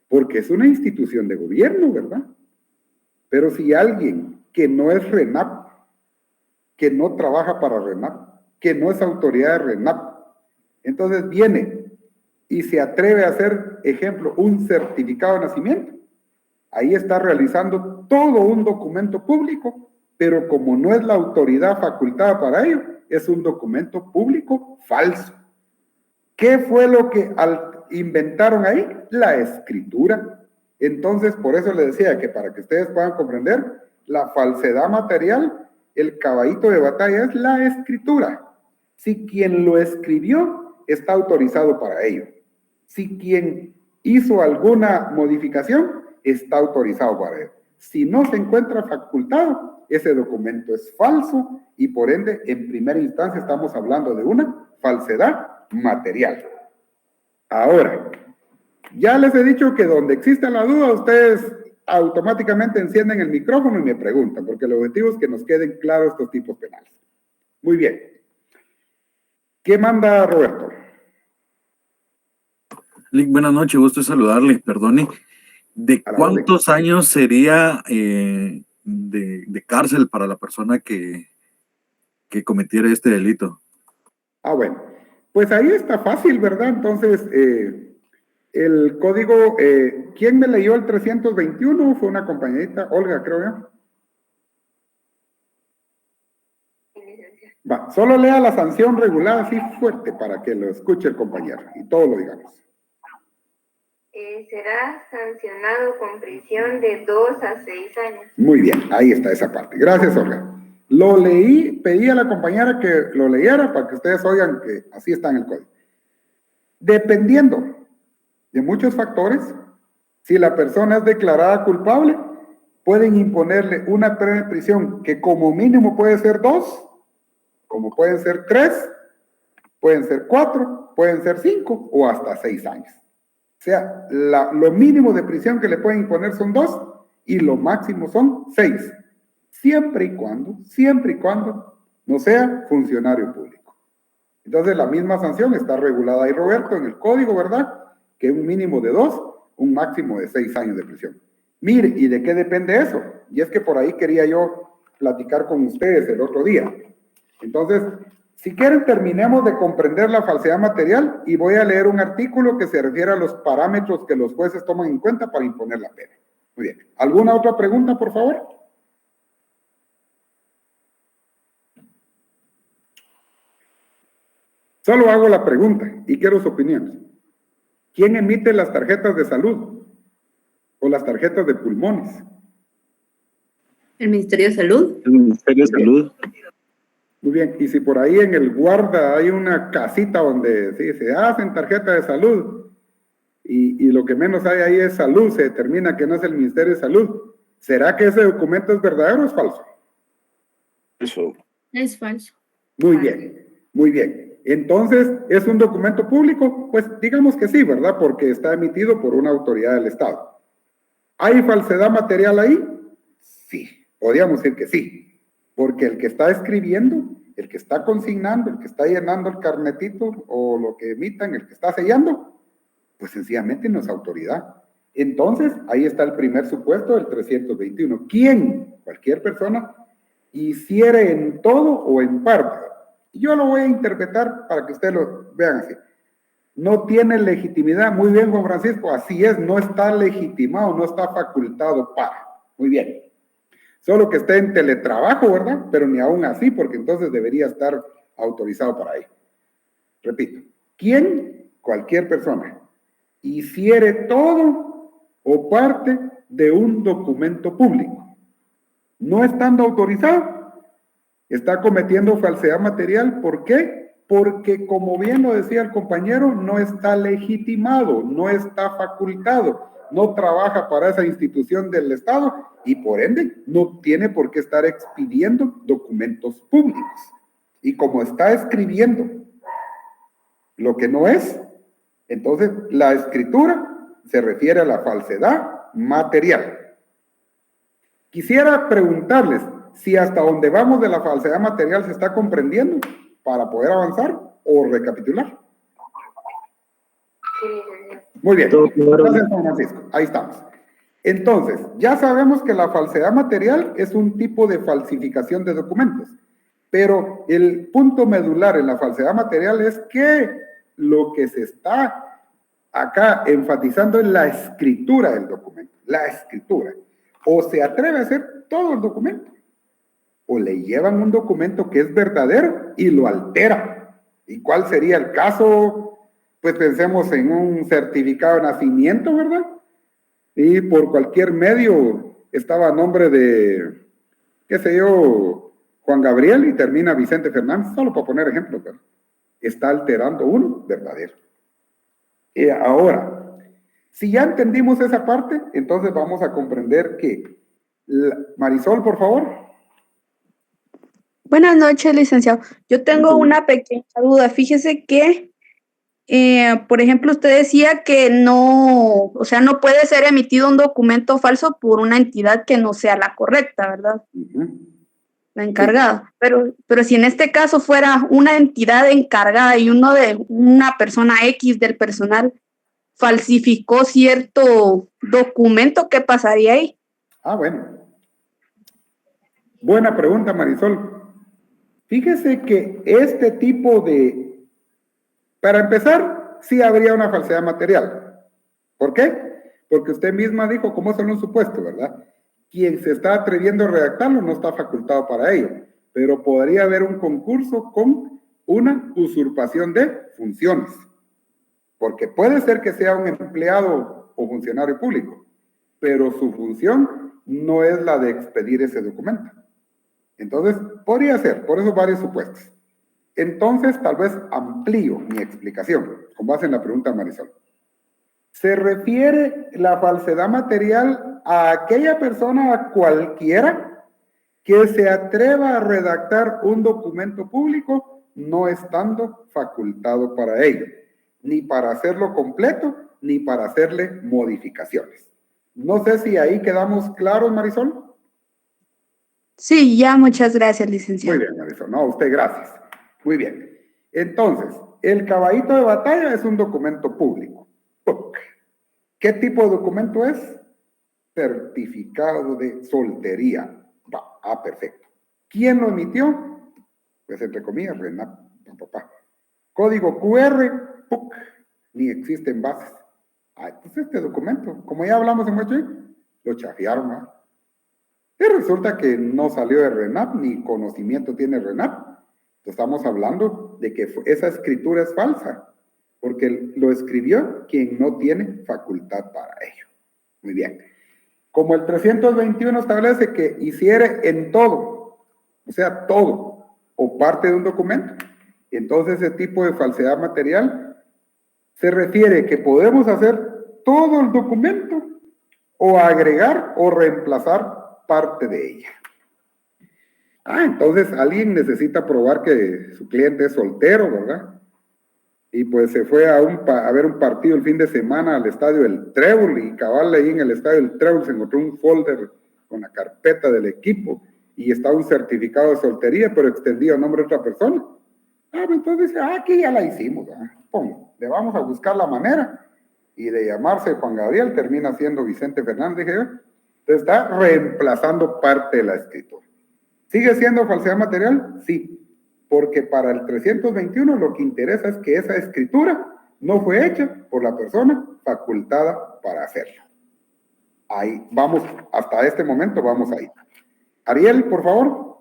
Porque es una institución de gobierno, ¿verdad? Pero si alguien que no es RENAP, que no trabaja para RENAP, que no es autoridad de RENAP, entonces viene y se atreve a hacer, ejemplo, un certificado de nacimiento, ahí está realizando todo un documento público, pero como no es la autoridad facultada para ello, es un documento público falso. ¿Qué fue lo que inventaron ahí? La escritura. Entonces, por eso les decía que para que ustedes puedan comprender, la falsedad material, el caballito de batalla es la escritura. Si quien lo escribió está autorizado para ello. Si quien hizo alguna modificación está autorizado para ello. Si no se encuentra facultado, ese documento es falso y por ende, en primera instancia, estamos hablando de una falsedad material. Ahora, ya les he dicho que donde exista la duda, ustedes automáticamente encienden el micrófono y me preguntan, porque el objetivo es que nos queden claros estos tipos penales. Muy bien. ¿Qué manda Roberto? Buenas noches, gusto saludarle, perdone. ¿De cuántos años sería de cárcel para la persona que cometiera este delito? Ah, bueno, pues ahí está fácil, ¿verdad? Entonces, el código, ¿quién me leyó el 321? Fue una compañerita, Olga, creo yo. Va, solo lea la sanción regulada así fuerte para que lo escuche el compañero y todo lo digamos. Será sancionado con prisión de 2 a 6 años. Muy bien, ahí está esa parte. Gracias, Olga. Lo leí, pedí a la compañera que lo leyera para que ustedes oigan que así está en el código. Dependiendo de muchos factores, si la persona es declarada culpable, pueden imponerle una pena de prisión que como mínimo puede ser 2, como pueden ser 3, pueden ser 4, pueden ser 5 o hasta 6 años. O sea, lo mínimo de prisión que le pueden imponer son 2 y lo máximo son 6. Siempre y cuando no sea funcionario público. Entonces, la misma sanción está regulada ahí, Roberto, en el código, ¿verdad? Que un mínimo de 2, un máximo de 6 años de prisión. Mire, ¿y de qué depende eso? Y es que por ahí quería yo platicar con ustedes el otro día. Entonces, si quieren, terminemos de comprender la falsedad material y voy a leer un artículo que se refiere a los parámetros que los jueces toman en cuenta para imponer la pena. Muy bien. ¿Alguna otra pregunta, por favor? Solo hago la pregunta y quiero sus opiniones. ¿Quién emite las tarjetas de salud o las tarjetas de pulmones? ¿El Ministerio de Salud? El Ministerio de Salud. Muy bien, y si por ahí en el guarda hay una casita donde sí, se hacen tarjetas de salud y lo que menos hay ahí es salud, se determina que no es el Ministerio de Salud, ¿será que ese documento es verdadero o es falso? Eso. Es falso. Muy bien, muy bien. Entonces, ¿es un documento público? Pues digamos que sí, ¿verdad? Porque está emitido por una autoridad del Estado. ¿Hay falsedad material ahí? Sí, podríamos decir que sí. Porque el que está escribiendo, el que está consignando, el que está llenando el carnetito o lo que emitan, el que está sellando, pues sencillamente no es autoridad. Entonces, ahí está el primer supuesto del 321. ¿Quién? Cualquier persona hiciere en todo o en parte. Yo lo voy a interpretar para que ustedes lo vean así. No tiene legitimidad. Muy bien, Juan Francisco, así es, no está legitimado, no está facultado para. Muy bien. Solo que esté en teletrabajo, ¿verdad? Pero ni aún así, porque entonces debería estar autorizado para ello. Repito, ¿quién? Cualquier persona hiciere todo o parte de un documento público, no estando autorizado, Está cometiendo falsedad material. ¿Por qué? Porque, como bien lo decía el compañero, no está legitimado, no está facultado, no trabaja para esa institución del Estado y, por ende, no tiene por qué estar expidiendo documentos públicos. Y como está escribiendo lo que no es, entonces la escritura se refiere a la falsedad material. Quisiera preguntarles si hasta donde vamos de la falsedad material se está comprendiendo para poder avanzar o recapitular. Muy bien, gracias, Juan Francisco. Ahí estamos. Entonces, ya sabemos que la falsedad material es un tipo de falsificación de documentos, pero el punto medular en la falsedad material es que lo que se está acá enfatizando es la escritura del documento, la escritura. O se atreve a hacer todo el documento, o le llevan un documento que es verdadero y lo altera. ¿Y cuál sería el caso? Pues pensemos en un certificado de nacimiento, ¿verdad? Y por cualquier medio estaba a nombre de, qué sé yo, Juan Gabriel y termina Vicente Fernández, solo para poner ejemplos, ¿verdad? Está alterando uno verdadero. Y ahora, si ya entendimos esa parte, entonces vamos a comprender que... Marisol, por favor. Buenas noches, licenciado. Yo tengo una pequeña duda. Fíjese que, por ejemplo, usted decía que no, o sea, no puede ser emitido un documento falso por una entidad que no sea la correcta, ¿verdad? La encargada. Pero si en este caso fuera una entidad encargada y uno de una persona X del personal falsificó cierto documento, ¿qué pasaría ahí? Ah, bueno. Buena pregunta, Marisol. Fíjese que este tipo de... Para empezar, sí habría una falsedad material. ¿Por qué? Porque usted misma dijo, como son los supuestos, ¿verdad? Quien se está atreviendo a redactarlo no está facultado para ello, pero podría haber un concurso con una usurpación de funciones. Porque puede ser que sea un empleado o funcionario público, pero su función no es la de expedir ese documento. Entonces, podría ser, por eso varios supuestos. Entonces, tal vez amplío mi explicación, con base en la pregunta de Marisol. Se refiere la falsedad material a aquella persona, a cualquiera, que se atreva a redactar un documento público no estando facultado para ello, ni para hacerlo completo, ni para hacerle modificaciones. No sé si ahí quedamos claros, Marisol. Sí, ya, muchas gracias, licenciado. Muy bien, Marisol. No, a usted gracias. Muy bien. Entonces, el caballito de batalla es un documento público. ¿Qué tipo de documento es? Certificado de soltería. Perfecto. ¿Quién lo emitió? Pues entre comillas, RENAP. Código QR, ni existen bases. Pues este documento, como ya hablamos en mucho, lo chafearon, ¿no? Y resulta que no salió de RENAP, ni conocimiento tiene RENAP. Estamos hablando de que esa escritura es falsa, porque lo escribió quien no tiene facultad para ello. Muy bien. Como el 321 establece que hiciere en todo, o sea, todo, o parte de un documento, entonces ese tipo de falsedad material se refiere que podemos hacer todo el documento o agregar o reemplazar parte de ella. Entonces alguien necesita probar que su cliente es soltero, ¿verdad? Y pues se fue a ver un partido el fin de semana al estadio del Trébol y cabal ahí en el estadio del Trébol se encontró un folder con la carpeta del equipo y estaba un certificado de soltería, pero extendido a nombre de otra persona. Entonces dice, aquí ya la hicimos, le vamos a buscar la manera. Y de llamarse Juan Gabriel termina siendo Vicente Fernández, dije yo. Entonces está reemplazando parte de la escritura. ¿Sigue siendo falsedad material? Sí, porque para el 321 lo que interesa es que esa escritura no fue hecha por la persona facultada para hacerlo. Ahí vamos, hasta este momento vamos ahí. Ariel, por favor.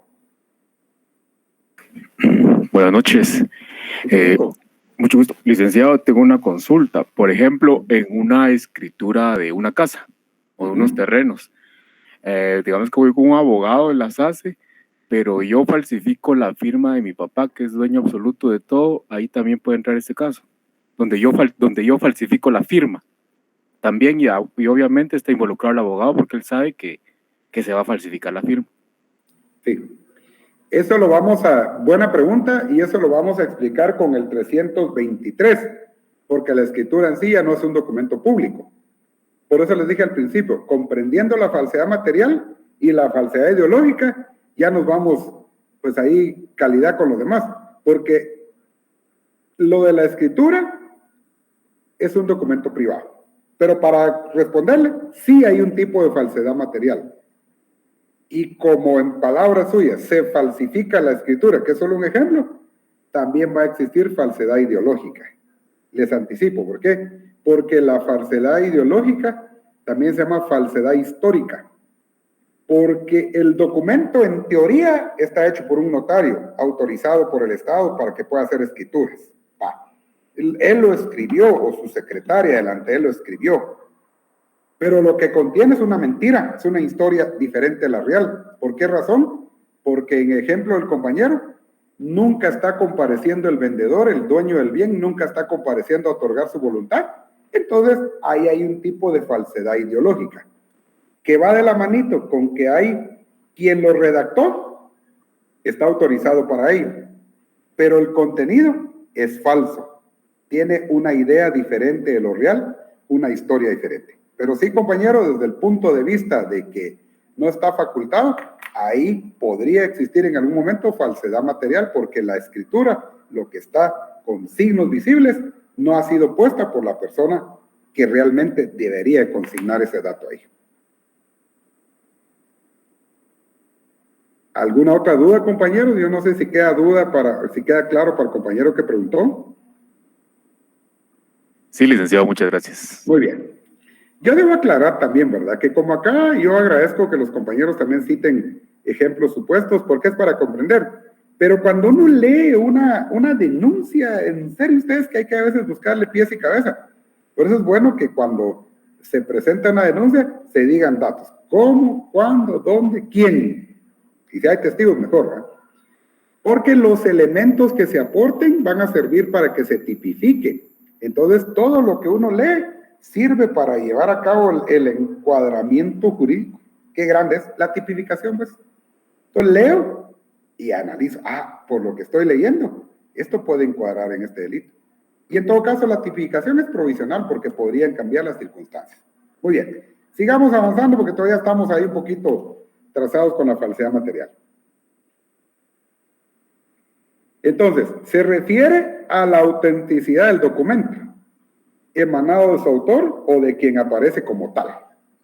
Buenas noches. Mucho gusto. Licenciado, tengo una consulta. Por ejemplo, en una escritura de una casa o de unos terrenos. Digamos que voy con un abogado, las hace, pero yo falsifico la firma de mi papá, que es dueño absoluto de todo, ahí también puede entrar este caso, donde yo falsifico la firma. También, y obviamente está involucrado el abogado porque él sabe que se va a falsificar la firma. Sí. Eso lo buena pregunta, y eso lo vamos a explicar con el 323, porque la escritura en sí ya no es un documento público. Por eso les dije al principio, comprendiendo la falsedad material y la falsedad ideológica, ya nos vamos, pues ahí, calidad con los demás, porque lo de la escritura es un documento privado. Pero para responderle, sí hay un tipo de falsedad material. Y como en palabras suyas se falsifica la escritura, que es solo un ejemplo, también va a existir falsedad ideológica. Les anticipo, ¿por qué? Porque la falsedad ideológica también se llama falsedad histórica. Porque el documento en teoría está hecho por un notario, autorizado por el Estado para que pueda hacer escrituras. Él lo escribió, o su secretaria delante de él lo escribió. Pero lo que contiene es una mentira, es una historia diferente a la real. ¿Por qué razón? Porque en ejemplo del compañero, nunca está compareciendo el vendedor, el dueño del bien, nunca está compareciendo a otorgar su voluntad. Entonces, ahí hay un tipo de falsedad ideológica, que va de la manito con que hay quien lo redactó, está autorizado para ello, pero el contenido es falso. Tiene una idea diferente de lo real, una historia diferente. Pero sí, compañero, desde el punto de vista de que no está facultado, ahí podría existir en algún momento falsedad material, porque la escritura, lo que está con signos visibles, no ha sido puesta por la persona que realmente debería consignar ese dato ahí. ¿Alguna otra duda, compañeros? Yo no sé si queda claro para el compañero que preguntó. Sí, licenciado, muchas gracias. Muy bien. Yo debo aclarar también, ¿verdad? Que como acá yo agradezco que los compañeros también citen ejemplos supuestos, porque es para comprender. Pero cuando uno lee una denuncia, en serio, ustedes que hay que a veces buscarle pies y cabeza. Por eso es bueno que cuando se presenta una denuncia, se digan datos. ¿Cómo? ¿Cuándo? ¿Dónde? ¿Quién? Y si hay testigos, mejor, ¿verdad? Porque los elementos que se aporten van a servir para que se tipifique. Entonces, todo lo que uno lee sirve para llevar a cabo el encuadramiento jurídico. Qué grande es la tipificación, pues. Entonces leo y analizo. Por lo que estoy leyendo, esto puede encuadrar en este delito. Y en todo caso, la tipificación es provisional porque podrían cambiar las circunstancias. Muy bien. Sigamos avanzando porque todavía estamos ahí un poquito trazados con la falsedad material. Entonces, se refiere a la autenticidad del documento emanado de su autor o de quien aparece como tal.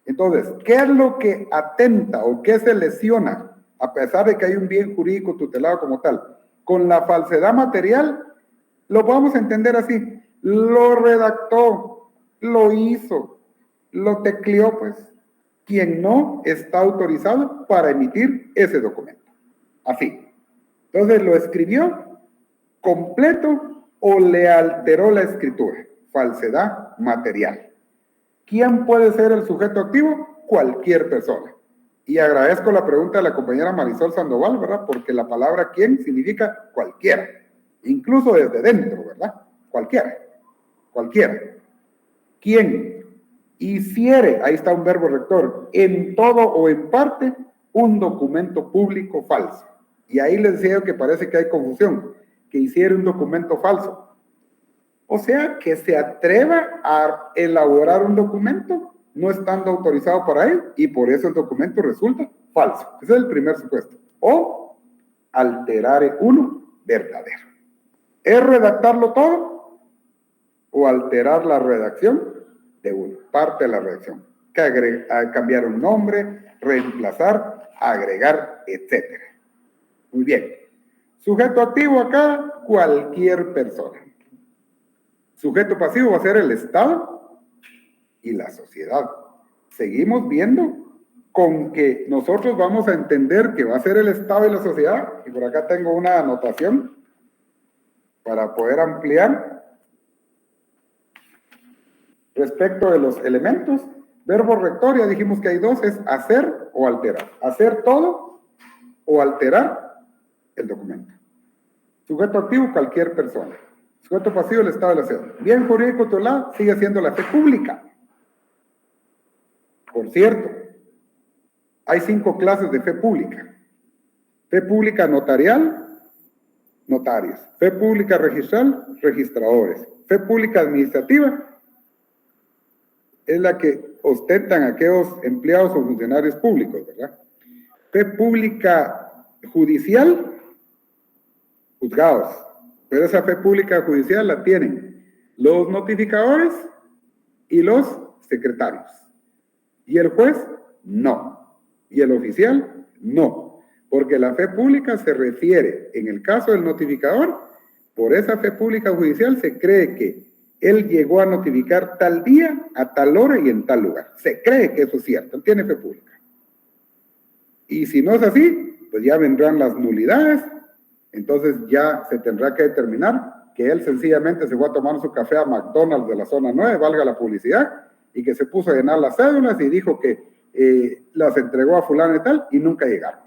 Entonces, ¿qué es lo que atenta o qué se lesiona, a pesar de que hay un bien jurídico tutelado como tal? Con la falsedad material, lo podemos entender así. Lo redactó, lo hizo, lo tecleó, pues, quien no está autorizado para emitir ese documento. Así. Entonces, lo escribió completo o le alteró la escritura. Falsedad material. ¿Quién puede ser el sujeto activo? Cualquier persona. Y agradezco la pregunta de la compañera Marisol Sandoval, ¿verdad? Porque la palabra quién significa cualquiera, incluso desde dentro, ¿verdad? Cualquiera. ¿Quién hiciere, ahí está un verbo rector, en todo o en parte, un documento público falso? Y ahí les decía que parece que hay confusión, que hiciere un documento falso. O sea, que se atreva a elaborar un documento no estando autorizado para él y por eso el documento resulta falso. Ese es el primer supuesto. O alterar uno verdadero. ¿Es redactarlo todo o alterar la redacción de uno? Parte de la redacción. Cambiar un nombre, reemplazar, agregar, etc. Muy bien. Sujeto activo acá, cualquier persona. Sujeto pasivo va a ser el Estado y la sociedad. Seguimos viendo con que nosotros vamos a entender que va a ser el Estado y la sociedad. Y por acá tengo una anotación para poder ampliar. Respecto de los elementos, verbo rector, ya dijimos que hay dos, es hacer o alterar. Hacer todo o alterar el documento. Sujeto activo, cualquier persona. Sujeto pasivo, el estado de la cédula. Bien jurídico tutelar sigue siendo la fe pública. Por cierto, hay 5 clases de fe pública. Fe pública notarial, notarios. Fe pública registral, registradores. Fe pública administrativa es la que ostentan aquellos empleados o funcionarios públicos, ¿verdad? Fe pública judicial, juzgados. Pero esa fe pública judicial la tienen los notificadores y los secretarios. Y el juez, no. Y el oficial, no. Porque la fe pública se refiere, en el caso del notificador, por esa fe pública judicial se cree que él llegó a notificar tal día, a tal hora y en tal lugar. Se cree que eso es cierto, él tiene fe pública. Y si no es así, pues ya vendrán las nulidades, entonces ya se tendrá que determinar que él sencillamente se fue a tomar su café a McDonald's de la zona 9, valga la publicidad, y que se puso a llenar las cédulas y dijo que las entregó a fulano y tal, y nunca llegaron.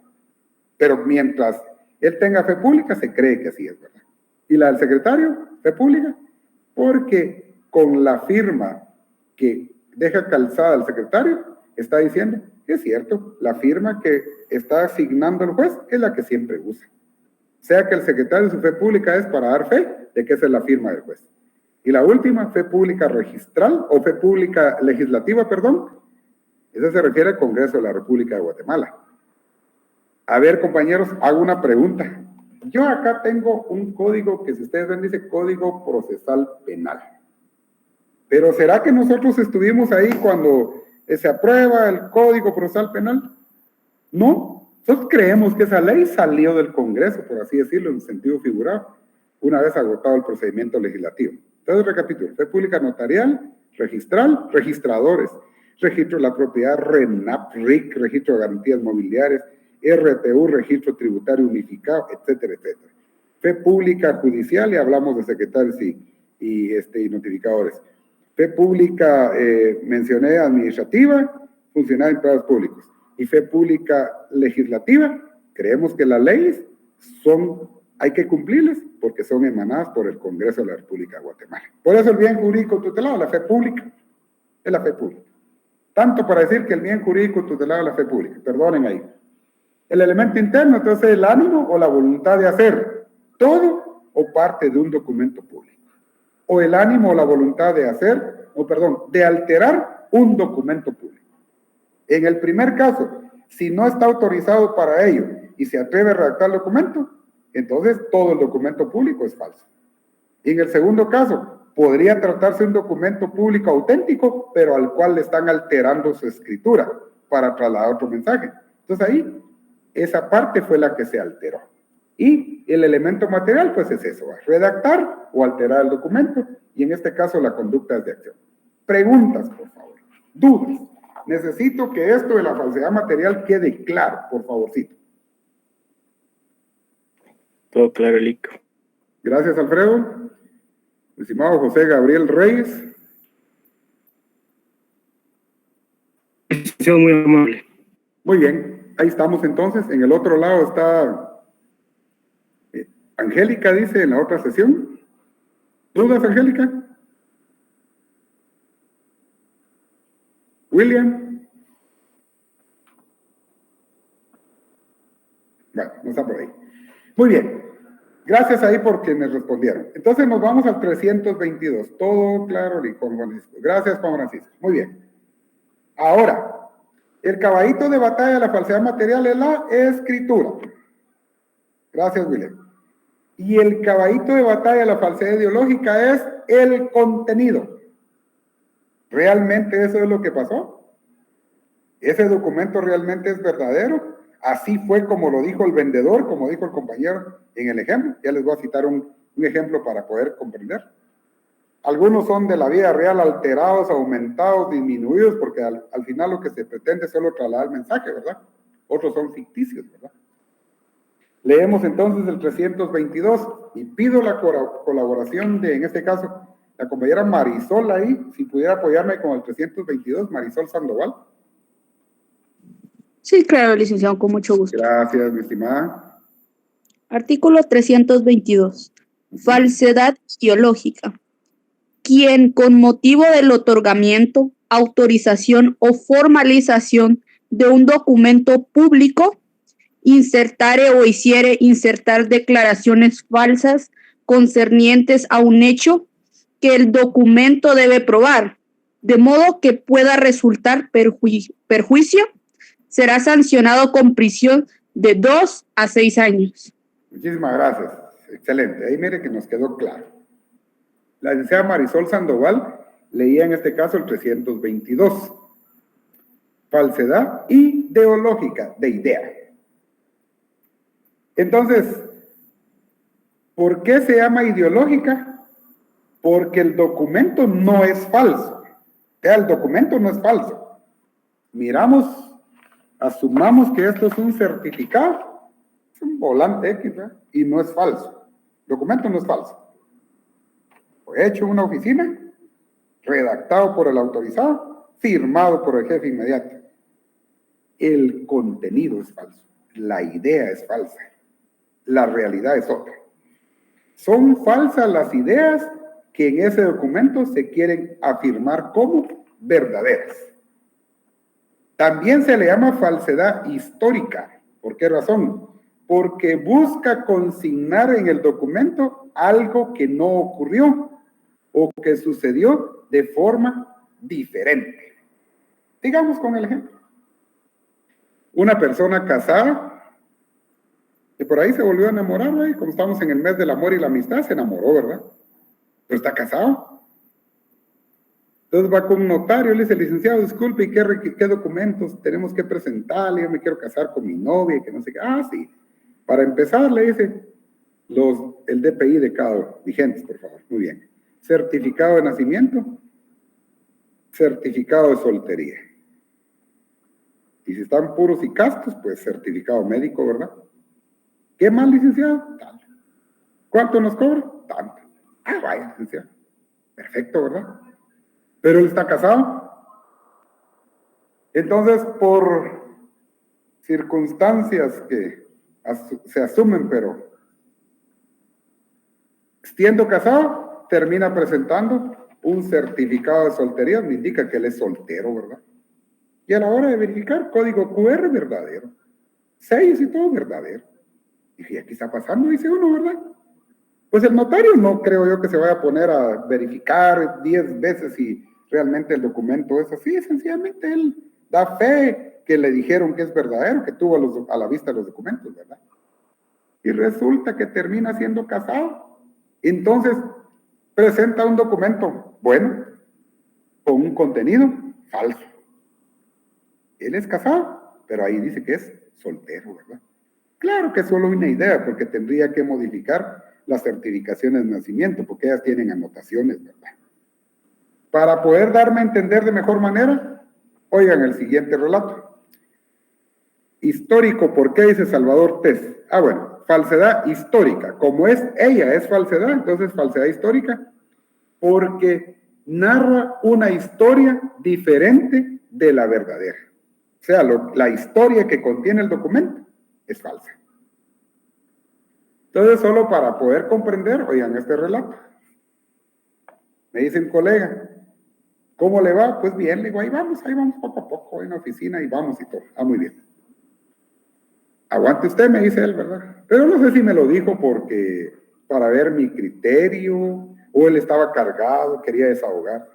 Pero mientras él tenga fe pública, se cree que así es, ¿verdad? Y la del secretario, fe pública, porque con la firma que deja calzada el secretario, está diciendo, es cierto, la firma que está asignando el juez es la que siempre usa. Sea que el secretario, su fe pública es para dar fe de que esa es la firma del juez. Y la última, fe pública registral, o fe pública legislativa, perdón, esa se refiere al Congreso de la República de Guatemala. A ver, compañeros, hago una pregunta. Yo acá tengo un código que, si ustedes ven, dice Código Procesal Penal. Pero ¿será que nosotros estuvimos ahí cuando se aprueba el Código Procesal Penal? No. Nosotros creemos que esa ley salió del Congreso, por así decirlo, en sentido figurado, una vez agotado el procedimiento legislativo. Entonces, recapitulo. Fe pública notarial, registral, registradores, registro de la propiedad, RENAP, RIC, registro de garantías mobiliarias, RTU, registro tributario unificado, etcétera, etcétera. Fe pública judicial, y hablamos de secretarios y notificadores. Fe pública, mencioné, administrativa, funcionarios empleados públicos. Y fe pública legislativa, creemos que las leyes hay que cumplirlas porque son emanadas por el Congreso de la República de Guatemala. Por eso el bien jurídico tutelado, la fe pública, es la fe pública. Tanto para decir que el bien jurídico tutelado es la fe pública, perdonen ahí. El elemento interno, entonces, el ánimo o la voluntad de hacer todo o parte de un documento público. O el ánimo o la voluntad de hacer, de alterar un documento público. En el primer caso, si no está autorizado para ello y se atreve a redactar el documento, entonces todo el documento público es falso. Y en el segundo caso, podría tratarse de un documento público auténtico, pero al cual le están alterando su escritura para trasladar otro mensaje. Entonces ahí, esa parte fue la que se alteró. Y el elemento material, pues es eso, redactar o alterar el documento, y en este caso la conducta es de acción. Preguntas, por favor. Dudas. Necesito que esto de la falsedad material quede claro, por favorcito. Todo claro, Lico. Gracias, Alfredo. Estimado José Gabriel Reyes. Muy amable. Muy bien, ahí estamos entonces. En el otro lado está Angélica, dice, en la otra sesión. ¿Dudas, Angélica? William. Bueno, no está por ahí. Muy bien. Gracias ahí por quienes respondieron. Entonces nos vamos al 322. Todo claro, Juan Francisco. Gracias, Juan Francisco. Muy bien. Ahora, el caballito de batalla de la falsedad material es la escritura. Gracias, William. Y el caballito de batalla de la falsedad ideológica es el contenido. ¿Realmente eso es lo que pasó? ¿Ese documento realmente es verdadero? Así fue como lo dijo el vendedor, como dijo el compañero en el ejemplo. Ya les voy a citar un ejemplo para poder comprender. Algunos son de la vida real alterados, aumentados, disminuidos, porque al final lo que se pretende es solo trasladar el mensaje, ¿verdad? Otros son ficticios, ¿verdad? Leemos entonces el 322 y pido la colaboración de, en este caso, la compañera Marisol ahí, si pudiera apoyarme con el 322, Marisol Sandoval. Sí, claro, licenciado, con mucho gusto. Gracias, mi estimada. Artículo 322. Falsedad ideológica. Quien con motivo del otorgamiento, autorización o formalización de un documento público insertare o hiciere insertar declaraciones falsas concernientes a un hecho que el documento debe probar, de modo que pueda resultar perjuicio, será sancionado con prisión de 2 a 6 años. Muchísimas gracias. Excelente. Ahí mire que nos quedó claro. La licenciada Marisol Sandoval leía en este caso el 322. Falsedad ideológica, de idea. Entonces, ¿por qué se llama ideológica? Porque el documento no es falso. O sea, el documento no es falso. Miramos, asumamos que esto es un certificado, es un volante X, ¿verdad? Y no es falso. El documento no es falso. Fue hecho en una oficina, redactado por el autorizado, firmado por el jefe inmediato. El contenido es falso, la idea es falsa, la realidad es otra. Son falsas las ideas que en ese documento se quieren afirmar como verdaderas. También se le llama falsedad histórica. ¿Por qué razón? Porque busca consignar en el documento algo que no ocurrió o que sucedió de forma diferente. Digamos con el ejemplo. Una persona casada que por ahí se volvió a enamorar, ¿verdad? Como estamos en el mes del amor y la amistad, se enamoró, ¿verdad? Pero está casado. Entonces va con un notario, le dice, licenciado, disculpe, ¿y qué documentos tenemos que presentarle? Yo me quiero casar con mi novia y que no sé qué. Ah, sí. Para empezar, le dice, el DPI de cada vigentes, por favor. Muy bien. Certificado de nacimiento, certificado de soltería. Y si están puros y castos, pues certificado médico, ¿verdad? ¿Qué más, licenciado? Tanto. ¿Cuánto nos cobra? Tanto. Ah, vaya, licenciado. Perfecto, ¿verdad? Pero él está casado. Entonces, por circunstancias que se asumen, pero siendo casado, termina presentando un certificado de soltería, me indica que él es soltero, ¿verdad? Y a la hora de verificar, código QR verdadero, sellos y todo verdadero. Dije, aquí está pasando, dice uno, ¿verdad? Pues el notario no creo yo que se vaya a poner a verificar 10 veces si realmente el documento es así. Sencillamente él da fe que le dijeron que es verdadero, que tuvo a la vista los documentos, ¿verdad? Y resulta que termina siendo casado. Entonces, presenta un documento bueno, con un contenido falso. Él es casado, pero ahí dice que es soltero, ¿verdad? Claro que es solo una idea, porque tendría que modificar las certificaciones de nacimiento, porque ellas tienen anotaciones, ¿verdad? Para poder darme a entender de mejor manera, oigan el siguiente relato. Histórico, ¿por qué dice Salvador Tess? Ah, bueno, falsedad histórica. Como ella es falsedad, entonces falsedad histórica, porque narra una historia diferente de la verdadera. O sea, la historia que contiene el documento es falsa. Entonces, solo para poder comprender, oigan este relato. Me dice un colega, ¿cómo le va? Pues bien, le digo, ahí vamos poco a poco, en la oficina, y vamos y todo. Ah, muy bien. Aguante usted, me dice él, ¿verdad? Pero no sé si me lo dijo porque para ver mi criterio, o él estaba cargado, quería desahogar.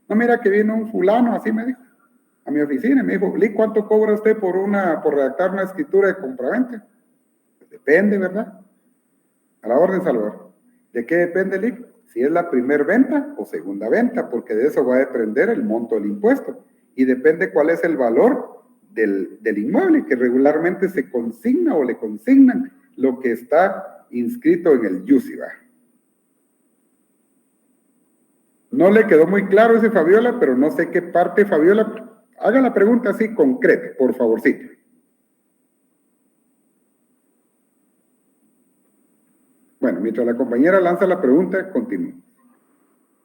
No, mira que vino un fulano, así me dijo, a mi oficina, y me dijo, Lee, ¿cuánto cobra usted por redactar una escritura de compraventa? Pues depende, ¿verdad? A la orden, Salvador. ¿De qué depende, Lee? Si es la primera venta o segunda venta, porque de eso va a depender el monto del impuesto. Y depende cuál es el valor del inmueble, que regularmente se consigna o le consignan lo que está inscrito en el UCIVA. No le quedó muy claro ese Fabiola, pero no sé qué parte, Fabiola. Haga la pregunta así concreta, por favorcito. Bueno, mientras la compañera lanza la pregunta, continúo.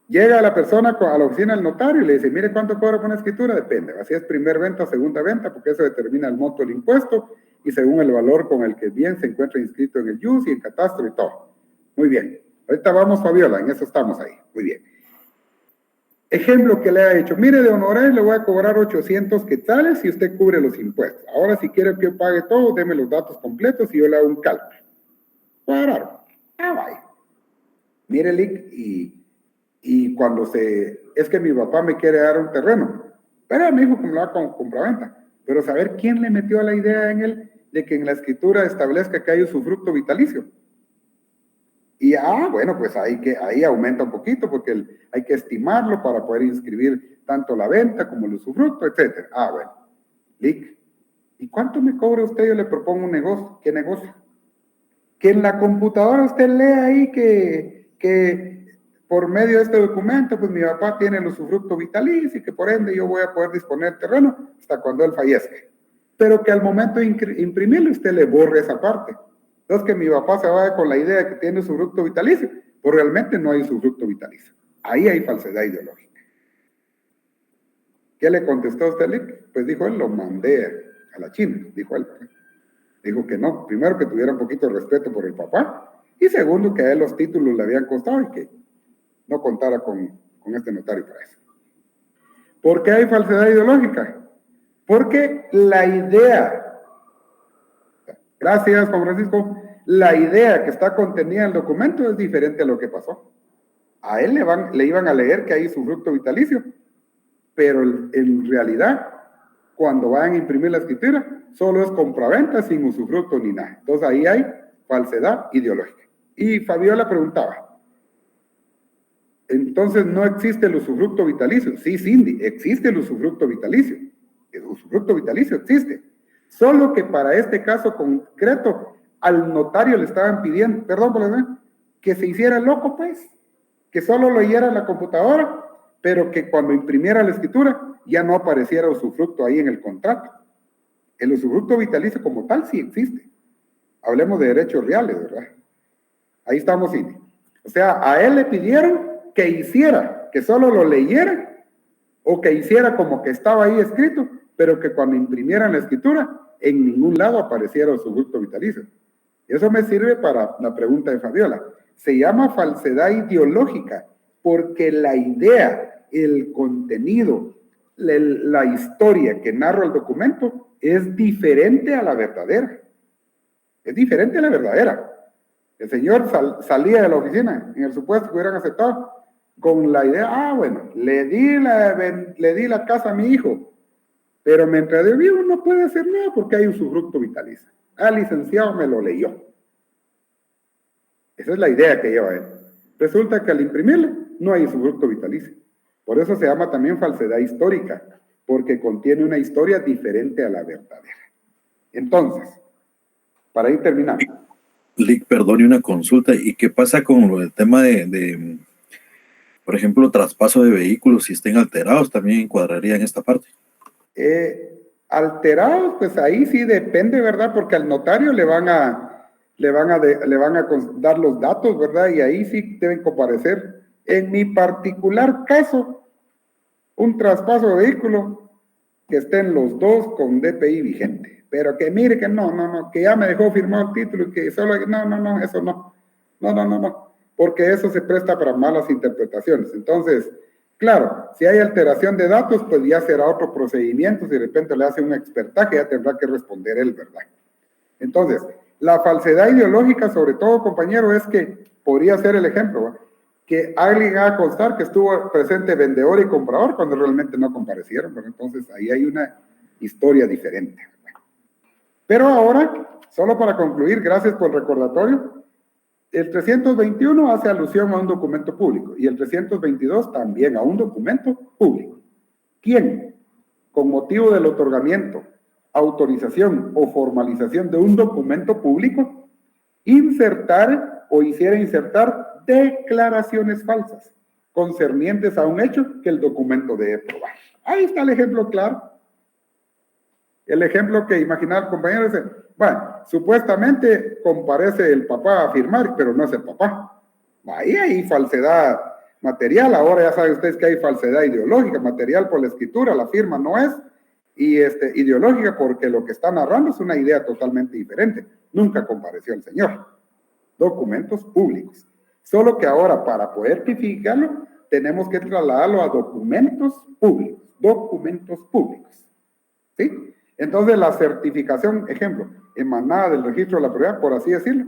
Llega la persona a la oficina del notario y le dice, mire cuánto cobra por una escritura, depende, así es primer venta o segunda venta, porque eso determina el monto del impuesto y según el valor con el que el bien se encuentra inscrito en el IUS y en catastro y todo. Muy bien. Ahorita vamos, Fabiola, en eso estamos ahí. Muy bien. Ejemplo que le ha hecho, mire, de honorarios le voy a cobrar 800 quetzales si usted cubre los impuestos. Ahora, si quiere que yo pague todo, deme los datos completos y yo le hago un cálculo. Cuadraron. Vaya. Mire, Lick, y cuando es que mi papá me quiere dar un terreno, pero me dijo que me lo va con compraventa, pero saber quién le metió la idea en él de que en la escritura establezca que hay usufructo vitalicio. Y bueno, pues ahí aumenta un poquito porque hay que estimarlo para poder inscribir tanto la venta como el usufructo, etc. Bueno, Lick, ¿y cuánto me cobra usted? Yo le propongo un negocio. ¿Qué negocio? Que en la computadora usted lea ahí que por medio de este documento, pues mi papá tiene el usufructo vitalicio y que por ende yo voy a poder disponer terreno hasta cuando él fallezca. Pero que al momento de imprimirlo usted le borre esa parte. Entonces que mi papá se vaya con la idea de que tiene usufructo vitalicio, pues realmente no hay usufructo vitalicio. Ahí hay falsedad ideológica. ¿Qué le contestó a usted, Lick? Pues dijo él, lo mandé a la China, dijo él. Dijo que no, primero que tuviera un poquito de respeto por el papá, y segundo que a él los títulos le habían costado y que no contara con este notario para eso. ¿Por qué hay falsedad ideológica? Porque la idea, gracias Juan Francisco, la idea que está contenida en el documento es diferente a lo que pasó. A él le iban a leer que hay usufructo vitalicio, pero en realidad, cuando vayan a imprimir la escritura, solo es compraventa sin usufructo ni nada. Entonces ahí hay falsedad ideológica. Y Fabiola preguntaba, entonces no existe el usufructo vitalicio. Sí, Cindy, existe el usufructo vitalicio. El usufructo vitalicio existe. Solo que para este caso concreto, al notario le estaban pidiendo, perdón por la que se hiciera loco, pues, que solo lo leyera en la computadora, pero que cuando imprimiera la escritura ya no apareciera usufructo ahí en el contrato. El usufructo vitalicio como tal sí existe. Hablemos de derechos reales, ¿verdad? Ahí estamos, Cindy. O sea, a él le pidieron que hiciera, que solo lo leyera, o que hiciera como que estaba ahí escrito, pero que cuando imprimieran la escritura, en ningún lado apareciera usufructo vitalicio. Y eso me sirve para la pregunta de Fabiola. Se llama falsedad ideológica, porque la idea, el contenido, la historia que narra el documento es diferente a la verdadera. Es diferente a la verdadera. El señor salía de la oficina, en el supuesto que hubieran aceptado, con la idea, bueno, le di la casa a mi hijo, pero mientras de vivo no puede hacer nada porque hay usufructo vitalicio. Licenciado me lo leyó. Esa es la idea que lleva él. Resulta que al imprimirlo no hay usufructo vitalicio. Por eso se llama también falsedad histórica, porque contiene una historia diferente a la verdadera. Entonces, para ir terminando. Lick, perdone una consulta. ¿Y qué pasa con el tema de, por ejemplo, traspaso de vehículos si estén alterados? También encuadraría en esta parte. Alterados, pues ahí sí depende, ¿verdad? Porque al notario le van a dar los datos, ¿verdad? Y ahí sí deben comparecer. En mi particular caso, un traspaso de vehículo que estén los dos con DPI vigente. Pero que mire que no, que ya me dejó firmado el título y que solo, no, eso no. No, porque eso se presta para malas interpretaciones. Entonces, claro, si hay alteración de datos, pues ya será otro procedimiento. Si de repente le hace un expertaje, ya tendrá que responder él, ¿verdad? Entonces, la falsedad ideológica, sobre todo, compañero, es que podría ser el ejemplo, ¿verdad? Que alguien haga constar que estuvo presente vendedor y comprador cuando realmente no comparecieron, ¿verdad? Entonces, ahí hay una historia diferente, ¿verdad? Pero ahora, solo para concluir, gracias por el recordatorio, el 321 hace alusión a un documento público y el 322 también a un documento público. ¿Quién, con motivo del otorgamiento, autorización o formalización de un documento público, insertar o hiciera insertar declaraciones falsas concernientes a un hecho que el documento debe probar? Ahí está el ejemplo claro. El ejemplo que imaginaba el compañero es, bueno, supuestamente comparece el papá a firmar, pero no es el papá. Ahí hay falsedad material. Ahora ya saben ustedes que hay falsedad ideológica, material por la escritura, la firma no es, y ideológica porque lo que está narrando es una idea totalmente diferente. Nunca compareció el señor. Documentos públicos. Solo que ahora para poder tipificarlo tenemos que trasladarlo a documentos públicos. Documentos públicos. ¿Sí? Entonces la certificación, ejemplo, emanada del registro de la propiedad, por así decirlo,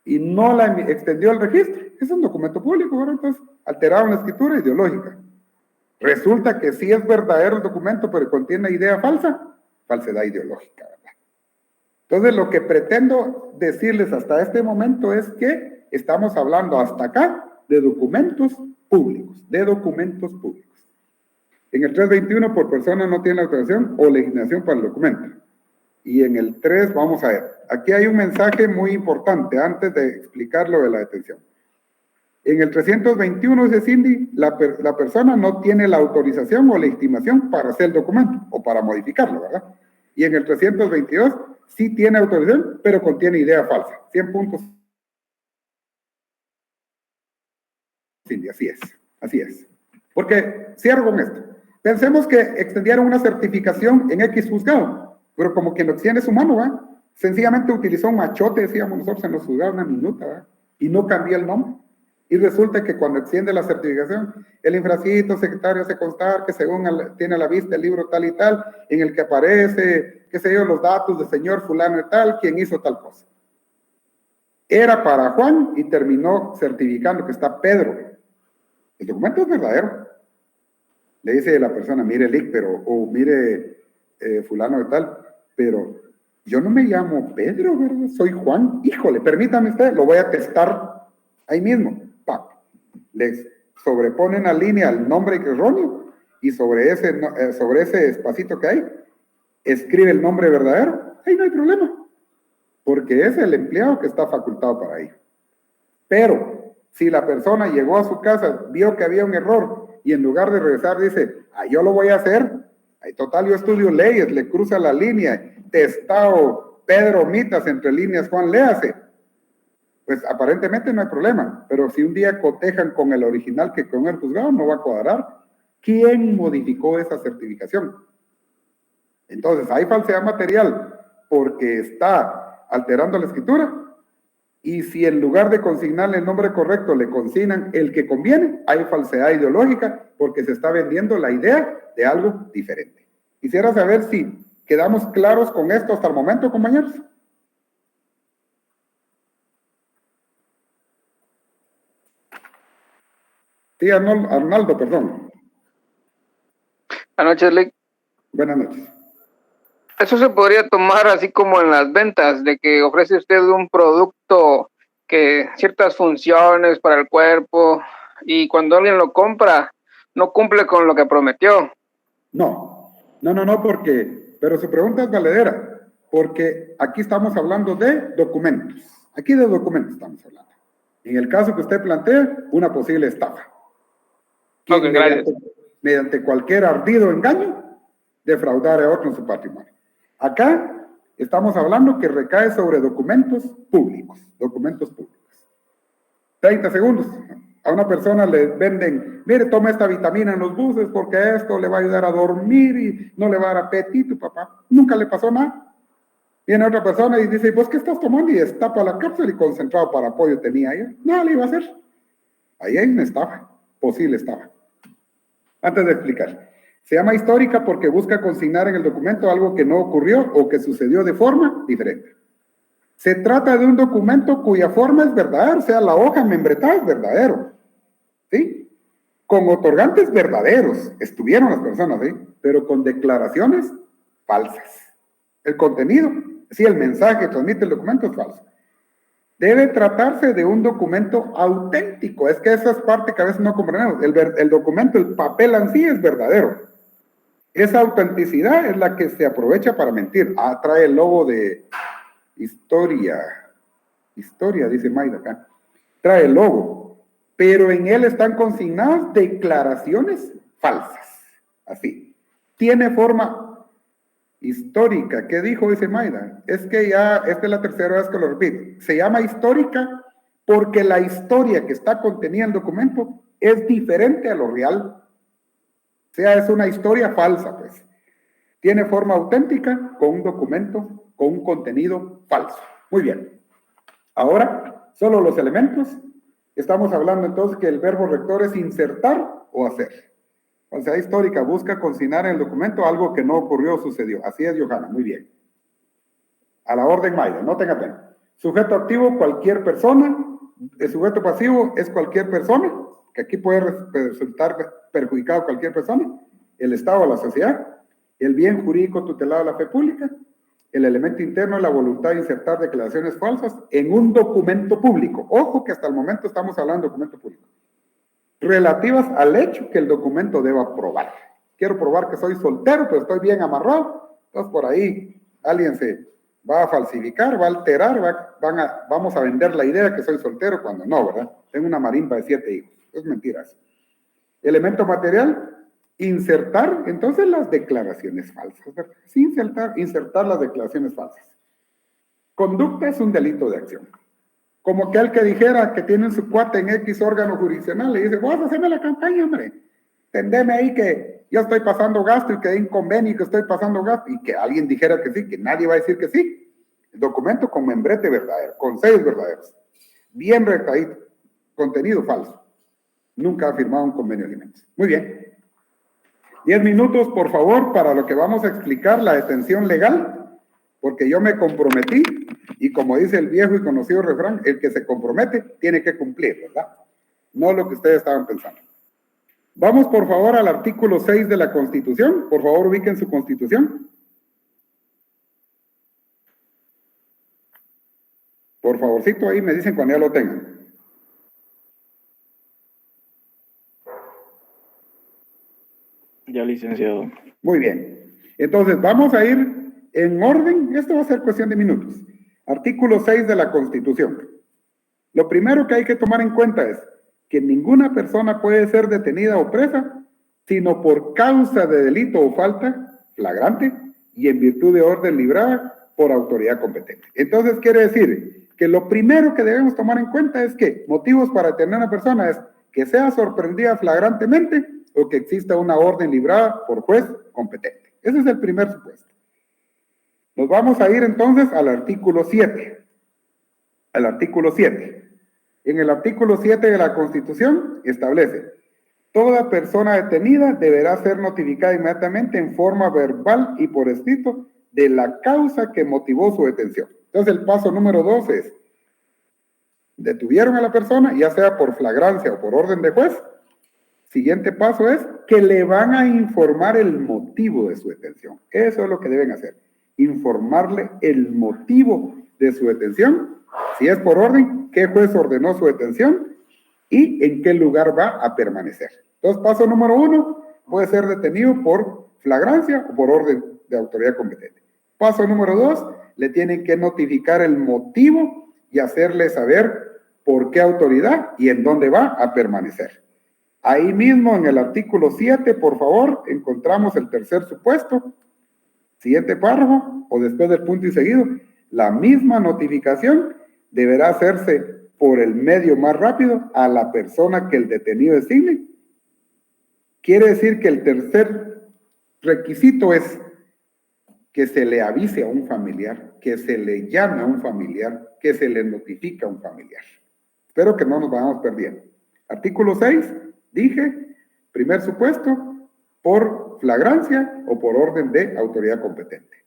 y no la extendió el registro, es un documento público, ¿verdad? Entonces alteraron la escritura ideológica. Resulta que sí es verdadero el documento, pero contiene idea falsa, falsedad ideológica, ¿verdad? Entonces, lo que pretendo decirles hasta este momento es que estamos hablando hasta acá de documentos públicos, En el 321, por persona no tiene la autorización o legitimación para el documento. Y en el 3, vamos a ver, aquí hay un mensaje muy importante antes de explicar lo de la detención. En el 321, dice Cindy, la persona no tiene la autorización o legitimación para hacer el documento o para modificarlo, ¿verdad? Y en el 322, sí tiene autorización, pero contiene idea falsa. 100 puntos. Cindy, así es. Porque, cierro con esto. Pensemos que extendieron una certificación en X juzgado, pero como quien lo extiende es humano, ¿verdad? Sencillamente utilizó un machote, decíamos nosotros en los juzgados, una minuta, ¿verdad? Y no cambió el nombre. Y resulta que cuando extiende la certificación, el infracito secretario hace constar que según tiene a la vista el libro tal y tal, en el que aparece, qué sé yo, los datos del señor fulano y tal, quien hizo tal cosa. Era para Juan y terminó certificando que está Pedro. El documento es verdadero. Le dice la persona, mire Lick, mire fulano de tal, pero yo no me llamo Pedro, ¿verdad? Soy Juan. Híjole, permítame usted, lo voy a testar ahí mismo. Les sobreponen a línea el nombre erróneo y sobre ese espacito que hay, escribe el nombre verdadero. Ahí no hay problema, porque es el empleado que está facultado para ello. Pero si la persona llegó a su casa, vio que había un error y en lugar de regresar dice, yo lo voy a hacer, total yo estudio leyes, le cruza la línea, testado Pedro Mitas entre líneas Juan Léase, pues aparentemente no hay problema, pero si un día cotejan con el original que con el juzgado, no va a cuadrar. ¿Quién modificó esa certificación? Entonces, hay falsedad material porque está alterando la escritura, y si en lugar de consignarle el nombre correcto le consignan el que conviene, hay falsedad ideológica porque se está vendiendo la idea de algo diferente. Quisiera saber si quedamos claros con esto hasta el momento, compañeros. Sí, Arnaldo, perdón. Buenas noches, Lick. Buenas noches. Eso se podría tomar así como en las ventas, de que ofrece usted un producto que ciertas funciones para el cuerpo y cuando alguien lo compra no cumple con lo que prometió. No, porque, pero su pregunta es valedera, porque aquí estamos hablando de documentos. Aquí de documentos estamos hablando. En el caso que usted plantea, una posible estafa. Okay, mediante cualquier ardido engaño, defraudar a otro en su patrimonio. Acá estamos hablando que recae sobre documentos públicos. 30 segundos. A una persona le venden, mire, toma esta vitamina en los buses porque esto le va a ayudar a dormir y no le va a dar apetito, papá. Nunca le pasó nada. Viene otra persona y dice, pues, ¿qué estás tomando? Y destapa la cápsula y concentrado para pollo tenía ahí. Nada le iba a hacer. Ahí hay una estafa, posible estafa. Antes de explicar, se llama histórica porque busca consignar en el documento algo que no ocurrió o que sucedió de forma diferente. Se trata de un documento cuya forma es verdadera, o sea, la hoja membretada es verdadero, ¿sí? Con otorgantes verdaderos, estuvieron las personas, ¿sí? Pero con declaraciones falsas. El contenido, sí, el mensaje que transmite el documento es falso. Debe tratarse de un documento auténtico. Es que esa es parte que a veces no comprendemos. El documento, el papel en sí es verdadero. Esa autenticidad es la que se aprovecha para mentir. Trae el logo de historia. Historia, dice Mayda acá. Trae el logo. Pero en él están consignadas declaraciones falsas. Así. Tiene forma histórica. ¿Qué dijo? Dice Mayda. Es que ya, esta es la tercera vez que lo repito. Se llama histórica porque la historia que está contenida en el documento es diferente a lo real. O sea, es una historia falsa, pues. Tiene forma auténtica con un documento, con un contenido falso. Muy bien. Ahora, solo los elementos. Estamos hablando entonces que el verbo rector es insertar o hacer. Falsedad histórica busca consignar en el documento algo que no ocurrió o sucedió. Así es, Johanna. Muy bien. A la orden Mayra, no tenga pena. Sujeto activo, cualquier persona. El sujeto pasivo es cualquier persona, que aquí puede resultar perjudicado cualquier persona. El Estado o la sociedad. El bien jurídico tutelado de la fe pública. El elemento interno es la voluntad de insertar declaraciones falsas en un documento público. Ojo que hasta el momento estamos hablando de documento público. Relativas al hecho que el documento deba probar. Quiero probar que soy soltero, pero estoy bien amarrado. Entonces por ahí alguien se va a falsificar, va a alterar, vamos a vender la idea de que soy soltero cuando no, ¿verdad? Tengo una marimba de 7 hijos. Es mentira eso. Elemento material, insertar entonces las declaraciones falsas, ¿verdad? Sí, insertar las declaraciones falsas. Conducta es un delito de acción. Como aquel que dijera que tiene su cuate en X órgano jurisdiccional y dice, vos haceme la campaña, hombre. Tendeme ahí que yo estoy pasando gasto y que hay un convenio y que estoy pasando gasto y que alguien dijera que sí, que nadie va a decir que sí. El documento con membrete verdadero, con sellos verdaderos, bien redactadito, contenido falso. Nunca ha firmado un convenio de alimentos. Muy bien. 10 minutos, por favor, para lo que vamos a explicar, la detención legal, porque yo me comprometí, y como dice el viejo y conocido refrán, el que se compromete tiene que cumplir, ¿verdad? No lo que ustedes estaban pensando. Vamos, por favor, al artículo 6 de la Constitución. Por favor, ubiquen su Constitución. Por favorcito, ahí me dicen cuando ya lo tengan. Ya, licenciado. Muy bien. Entonces, vamos a ir en orden. Esto va a ser cuestión de minutos. Artículo 6 de la Constitución. Lo primero que hay que tomar en cuenta es que ninguna persona puede ser detenida o presa, sino por causa de delito o falta flagrante y en virtud de orden librada por autoridad competente. Entonces, quiere decir que lo primero que debemos tomar en cuenta es que motivos para detener a una persona es que sea sorprendida flagrantemente o que exista una orden librada por juez competente. Ese es el primer supuesto. Nos vamos a ir entonces al artículo 7. Al artículo 7. En el artículo 7 de la Constitución establece: toda persona detenida deberá ser notificada inmediatamente en forma verbal y por escrito de la causa que motivó su detención. Entonces el paso número 2 es: detuvieron a la persona, ya sea por flagrancia o por orden de juez. Siguiente paso es que le van a informar el motivo de su detención. Eso es lo que deben hacer. Informarle el motivo de su detención. Si es por orden, qué juez ordenó su detención y en qué lugar va a permanecer. Entonces, paso número 1, puede ser detenido por flagrancia o por orden de autoridad competente. Paso número 2, le tienen que notificar el motivo y hacerle saber por qué autoridad y en dónde va a permanecer. Ahí mismo en el artículo 7, por favor, encontramos el tercer supuesto. Siguiente párrafo, o después del punto y seguido, la misma notificación deberá hacerse por el medio más rápido a la persona que el detenido designe. Quiere decir que el tercer requisito es que se le avise a un familiar, que se le llame a un familiar, que se le notifique a un familiar. Espero que no nos vayamos perdiendo. Artículo 6, dije, primer supuesto, por flagrancia o por orden de autoridad competente.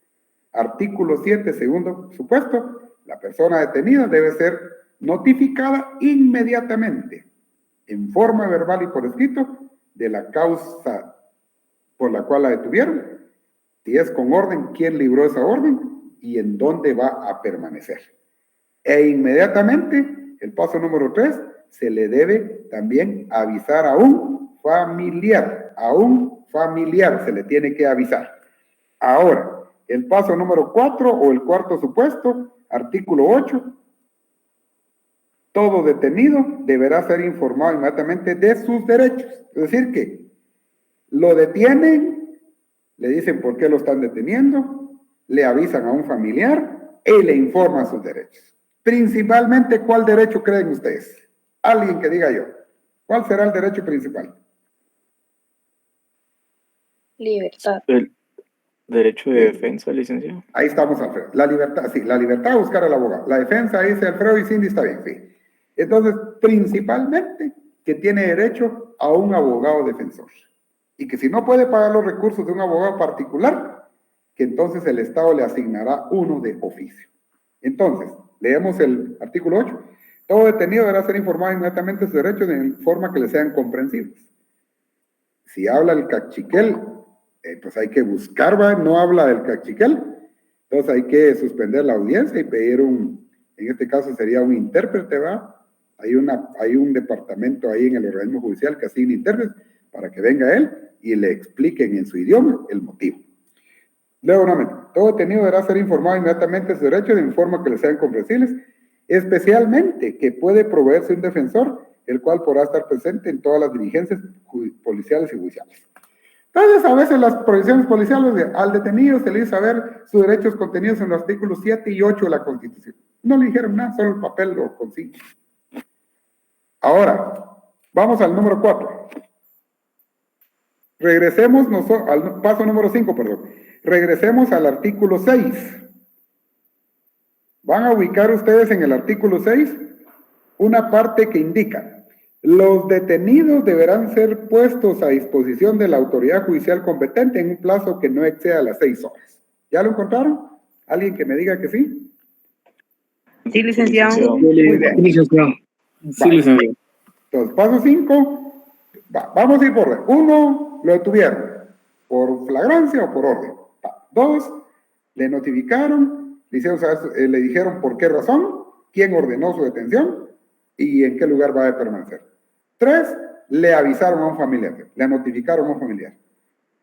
Artículo 7, segundo supuesto, la persona detenida debe ser notificada inmediatamente, en forma verbal y por escrito, de la causa por la cual la detuvieron, si es con orden, quién libró esa orden y en dónde va a permanecer. E inmediatamente, el paso número 3, se le debe también avisar a un familiar, se le tiene que avisar. Ahora, el paso número 4 o el cuarto supuesto, artículo 8, todo detenido deberá ser informado inmediatamente de sus derechos. Es decir, que lo detienen, le dicen por qué lo están deteniendo, le avisan a un familiar y le informan sus derechos. Principalmente, ¿cuál derecho creen ustedes? Alguien que diga yo. ¿Cuál será el derecho principal? Libertad. El derecho de defensa, licenciado. Ahí estamos, Alfredo. La libertad, sí, la libertad de buscar al abogado. La defensa, dice Alfredo y Cindy, está bien, sí. Entonces, principalmente, que tiene derecho a un abogado defensor. Y que si no puede pagar los recursos de un abogado particular, que entonces el Estado le asignará uno de oficio. Entonces, leemos el artículo 8. Todo detenido deberá ser informado inmediatamente de sus derechos de forma que le sean comprensibles. Si habla el cachiquel, pues hay que buscar, ¿va? No habla del cachiquel, entonces hay que suspender la audiencia y pedir en este caso sería un intérprete, ¿va? Hay un departamento ahí en el organismo judicial que asigna intérpretes para que venga él y le expliquen en su idioma el motivo. Luego, nuevamente, todo detenido deberá ser informado inmediatamente de sus derechos de forma que le sean comprensibles, especialmente que puede proveerse un defensor, el cual podrá estar presente en todas las diligencias policiales y judiciales. Entonces, a veces las provisiones policiales al detenido se le hizo saber sus derechos contenidos en los artículos 7 y 8 de la Constitución. No le dijeron nada, solo el papel lo consigue. Ahora, vamos al número 4. Regresemos al paso número 5, perdón. Regresemos al artículo 6. Van a ubicar ustedes en el artículo 6 una parte que indica: los detenidos deberán ser puestos a disposición de la autoridad judicial competente en un plazo que no exceda las 6 horas. ¿Ya lo encontraron? ¿Alguien que me diga que sí? Sí, licenciado. Muy bien. Sí, licenciado. Entonces, paso 5. Vamos a ir por orden. 1, lo detuvieron. ¿Por flagrancia o por orden? 2, le notificaron, le dijeron por qué razón, quién ordenó su detención y en qué lugar va a permanecer. 3, le avisaron a un familiar, le notificaron a un familiar.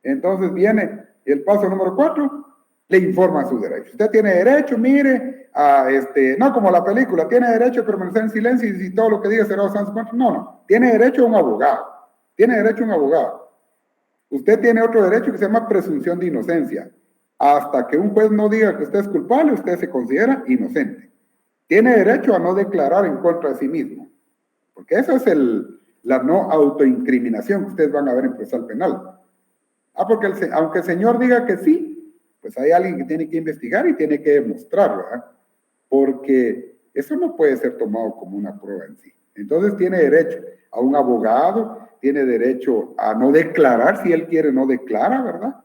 Entonces viene el paso número 4, le informa sus derechos. Usted tiene derecho, mire, no como la película, tiene derecho a permanecer en silencio y si todo lo que diga será usado. No, tiene derecho a un abogado. Tiene derecho a un abogado. Usted tiene otro derecho que se llama presunción de inocencia. Hasta que un juez no diga que usted es culpable, usted se considera inocente. Tiene derecho a no declarar en contra de sí mismo. Porque eso es la no autoincriminación que ustedes van a ver en procesal penal. Porque aunque el señor diga que sí, pues hay alguien que tiene que investigar y tiene que demostrar, ¿verdad? Porque eso no puede ser tomado como una prueba en sí. Entonces tiene derecho a un abogado, tiene derecho a no declarar, si él quiere no declara, ¿verdad?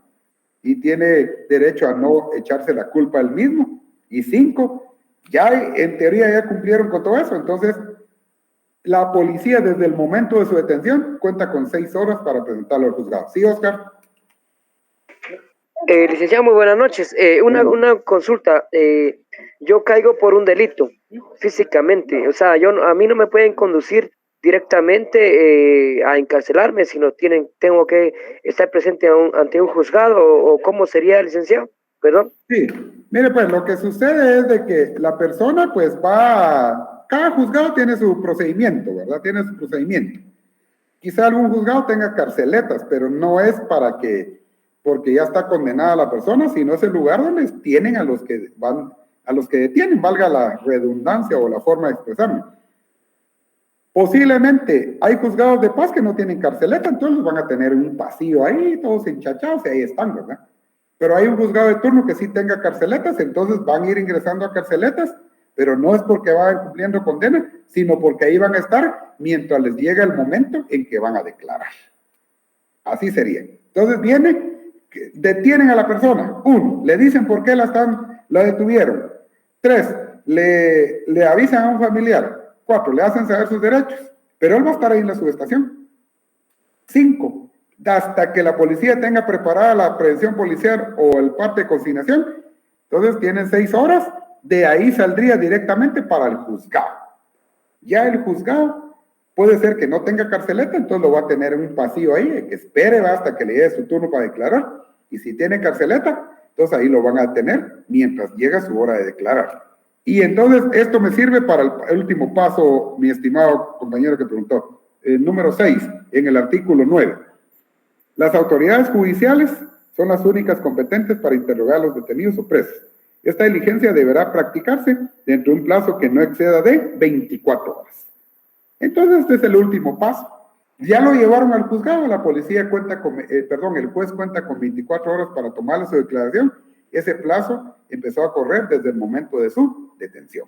Y tiene derecho a no echarse la culpa él mismo. Y 5, ya en teoría ya cumplieron con todo eso, entonces la policía desde el momento de su detención cuenta con 6 horas para presentarlo al juzgado. ¿Sí, Oscar? Licenciado, muy buenas noches. Una consulta. Yo caigo por un delito físicamente. O sea, a mí no me pueden conducir directamente a encarcelarme, sino tengo que estar presente ante un juzgado, o ¿cómo sería, licenciado? ¿Perdón? Sí. Mire, pues lo que sucede es de que la persona pues cada juzgado tiene su procedimiento, ¿verdad? Tiene su procedimiento. Quizá algún juzgado tenga carceletas, pero no es porque ya está condenada la persona, sino es el lugar donde tienen a los que detienen, valga la redundancia o la forma de expresarme. Posiblemente hay juzgados de paz que no tienen carceleta, entonces van a tener un pasillo ahí, todos enchachados, y ahí están, ¿verdad? Pero hay un juzgado de turno que sí tenga carceletas, entonces van a ir ingresando a carceletas, pero no es porque vayan cumpliendo condena, sino porque ahí van a estar mientras les llega el momento en que van a declarar. Así sería. Entonces detienen a la persona. 1, le dicen por qué la detuvieron. 3, le avisan a un familiar. 4, le hacen saber sus derechos, pero él va a estar ahí en la subestación. 5, hasta que la policía tenga preparada la prevención policial o el parte de consignación, entonces tienen 6 horas, de ahí saldría directamente para el juzgado. Ya el juzgado puede ser que no tenga carceleta, entonces lo va a tener en un pasillo ahí, que espere hasta que le llegue su turno para declarar, y si tiene carceleta, entonces ahí lo van a tener mientras llega su hora de declarar. Y entonces esto me sirve para el último paso, mi estimado compañero que preguntó, el número 6, en el artículo 9. Las autoridades judiciales son las únicas competentes para interrogar a los detenidos o presos. Esta diligencia deberá practicarse dentro de un plazo que no exceda de 24 horas. Entonces este es el último paso. Ya lo llevaron al juzgado, la policía cuenta con, el juez cuenta con 24 horas para tomarle su declaración. Ese plazo empezó a correr desde el momento de su detención.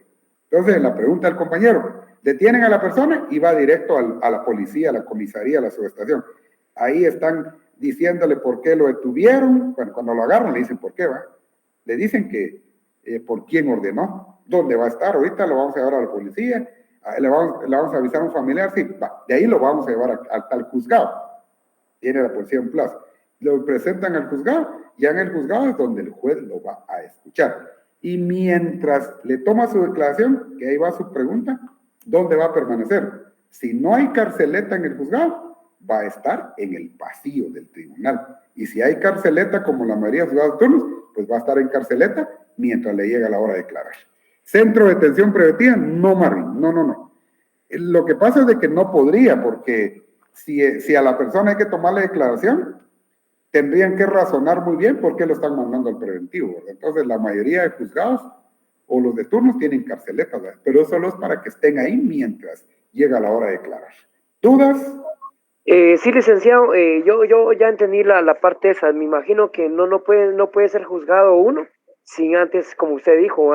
Entonces, la pregunta del compañero, detienen a la persona y va directo a la policía, a la comisaría, a la subestación. Ahí están diciéndole por qué lo detuvieron. Cuando lo agarran le dicen por qué va. Le dicen que por quién ordenó, dónde va a estar. Ahorita lo vamos a llevar a la policía, le vamos a avisar a un familiar, sí, va. De ahí lo vamos a llevar al juzgado. Tiene la policía en plaza. Lo presentan al juzgado, ya en el juzgado es donde el juez lo va a escuchar. Y mientras le toma su declaración, que ahí va su pregunta, ¿dónde va a permanecer? Si no hay carceleta en el juzgado, va a estar en el pasillo del tribunal. Y si hay carceleta, como la mayoría de juzgados turnos, pues va a estar en carceleta mientras le llega la hora de declarar. Centro de detención preventiva, no, Marvin, no. Lo que pasa es de que no podría, porque si a la persona hay que tomarle declaración, tendrían que razonar muy bien por qué lo están mandando al preventivo, ¿verdad? Entonces, la mayoría de juzgados o los de turnos tienen carceletas, ¿verdad? Pero eso solo es para que estén ahí mientras llega la hora de declarar. ¿Dudas? Sí, licenciado, yo ya entendí la parte esa. Me imagino que no puede ser juzgado uno sin antes, como usted dijo,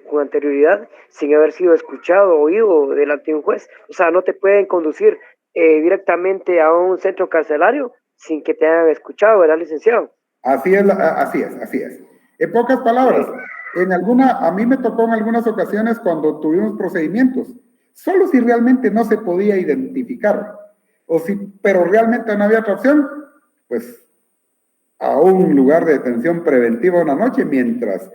con anterioridad, sin haber sido escuchado, oído delante de un juez. O sea, no te pueden conducir directamente a un centro carcelario sin que te hayan escuchado, ¿verdad, licenciado? Así es. En pocas palabras, a mí me tocó en algunas ocasiones cuando tuvimos procedimientos, solo si realmente no se podía identificar, pero realmente no había otra opción, pues a un lugar de detención preventiva una noche mientras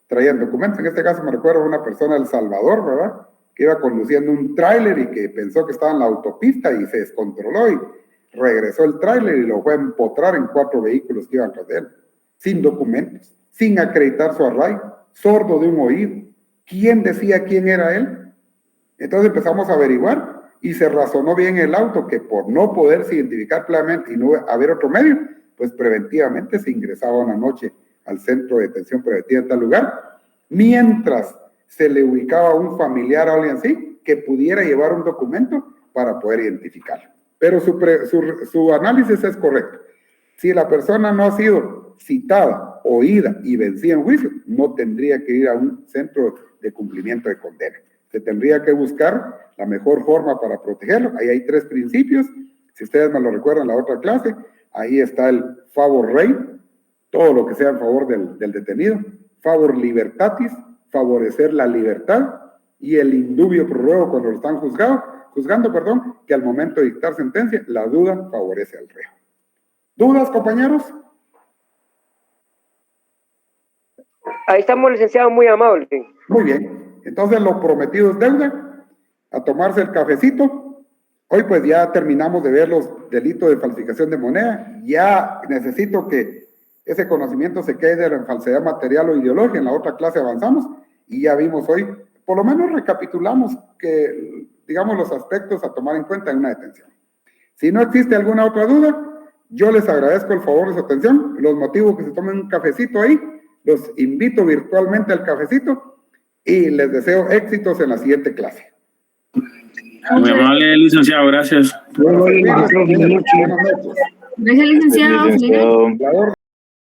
traían documentos. En este caso me recuerdo a una persona de El Salvador, ¿verdad? Que iba conduciendo un tráiler y que pensó que estaba en la autopista y se descontroló y regresó el tráiler y lo fue a empotrar en 4 vehículos que iban tras de él, sin documentos, sin acreditar su arraigo, sordo de un oído. ¿Quién decía quién era él? Entonces empezamos a averiguar y se razonó bien el auto que por no poderse identificar plenamente y no haber otro medio, pues preventivamente se ingresaba una noche al centro de detención preventiva en tal lugar, mientras se le ubicaba a un familiar o alguien así que pudiera llevar un documento para poder identificarlo. Pero su análisis es correcto. Si la persona no ha sido citada, oída y vencida en juicio, no tendría que ir a un centro de cumplimiento de condena. Se tendría que buscar la mejor forma para protegerlo. Ahí hay 3 principios. Si ustedes me lo recuerdan en la otra clase, ahí está el favor rei, todo lo que sea en favor del detenido. Favor libertatis, favorecer la libertad. Y el indubio pro reo cuando lo están juzgando, que al momento de dictar sentencia, la duda favorece al reo. ¿Dudas, compañeros? Ahí estamos, licenciado, muy amable. Muy bien. Entonces, lo prometido es deuda. A tomarse el cafecito. Hoy, pues, ya terminamos de ver los delitos de falsificación de moneda. Ya necesito que ese conocimiento se quede en falsedad material o ideológica. En la otra clase avanzamos y ya vimos hoy, por lo menos recapitulamos que, digamos, los aspectos a tomar en cuenta en una detención. Si no existe alguna otra duda, yo les agradezco el favor de su atención, los motivos que se tomen un cafecito ahí, los invito virtualmente al cafecito y les deseo éxitos en la siguiente clase. Muy amable, licenciado, gracias. Buenas noches. Gracias, licenciado.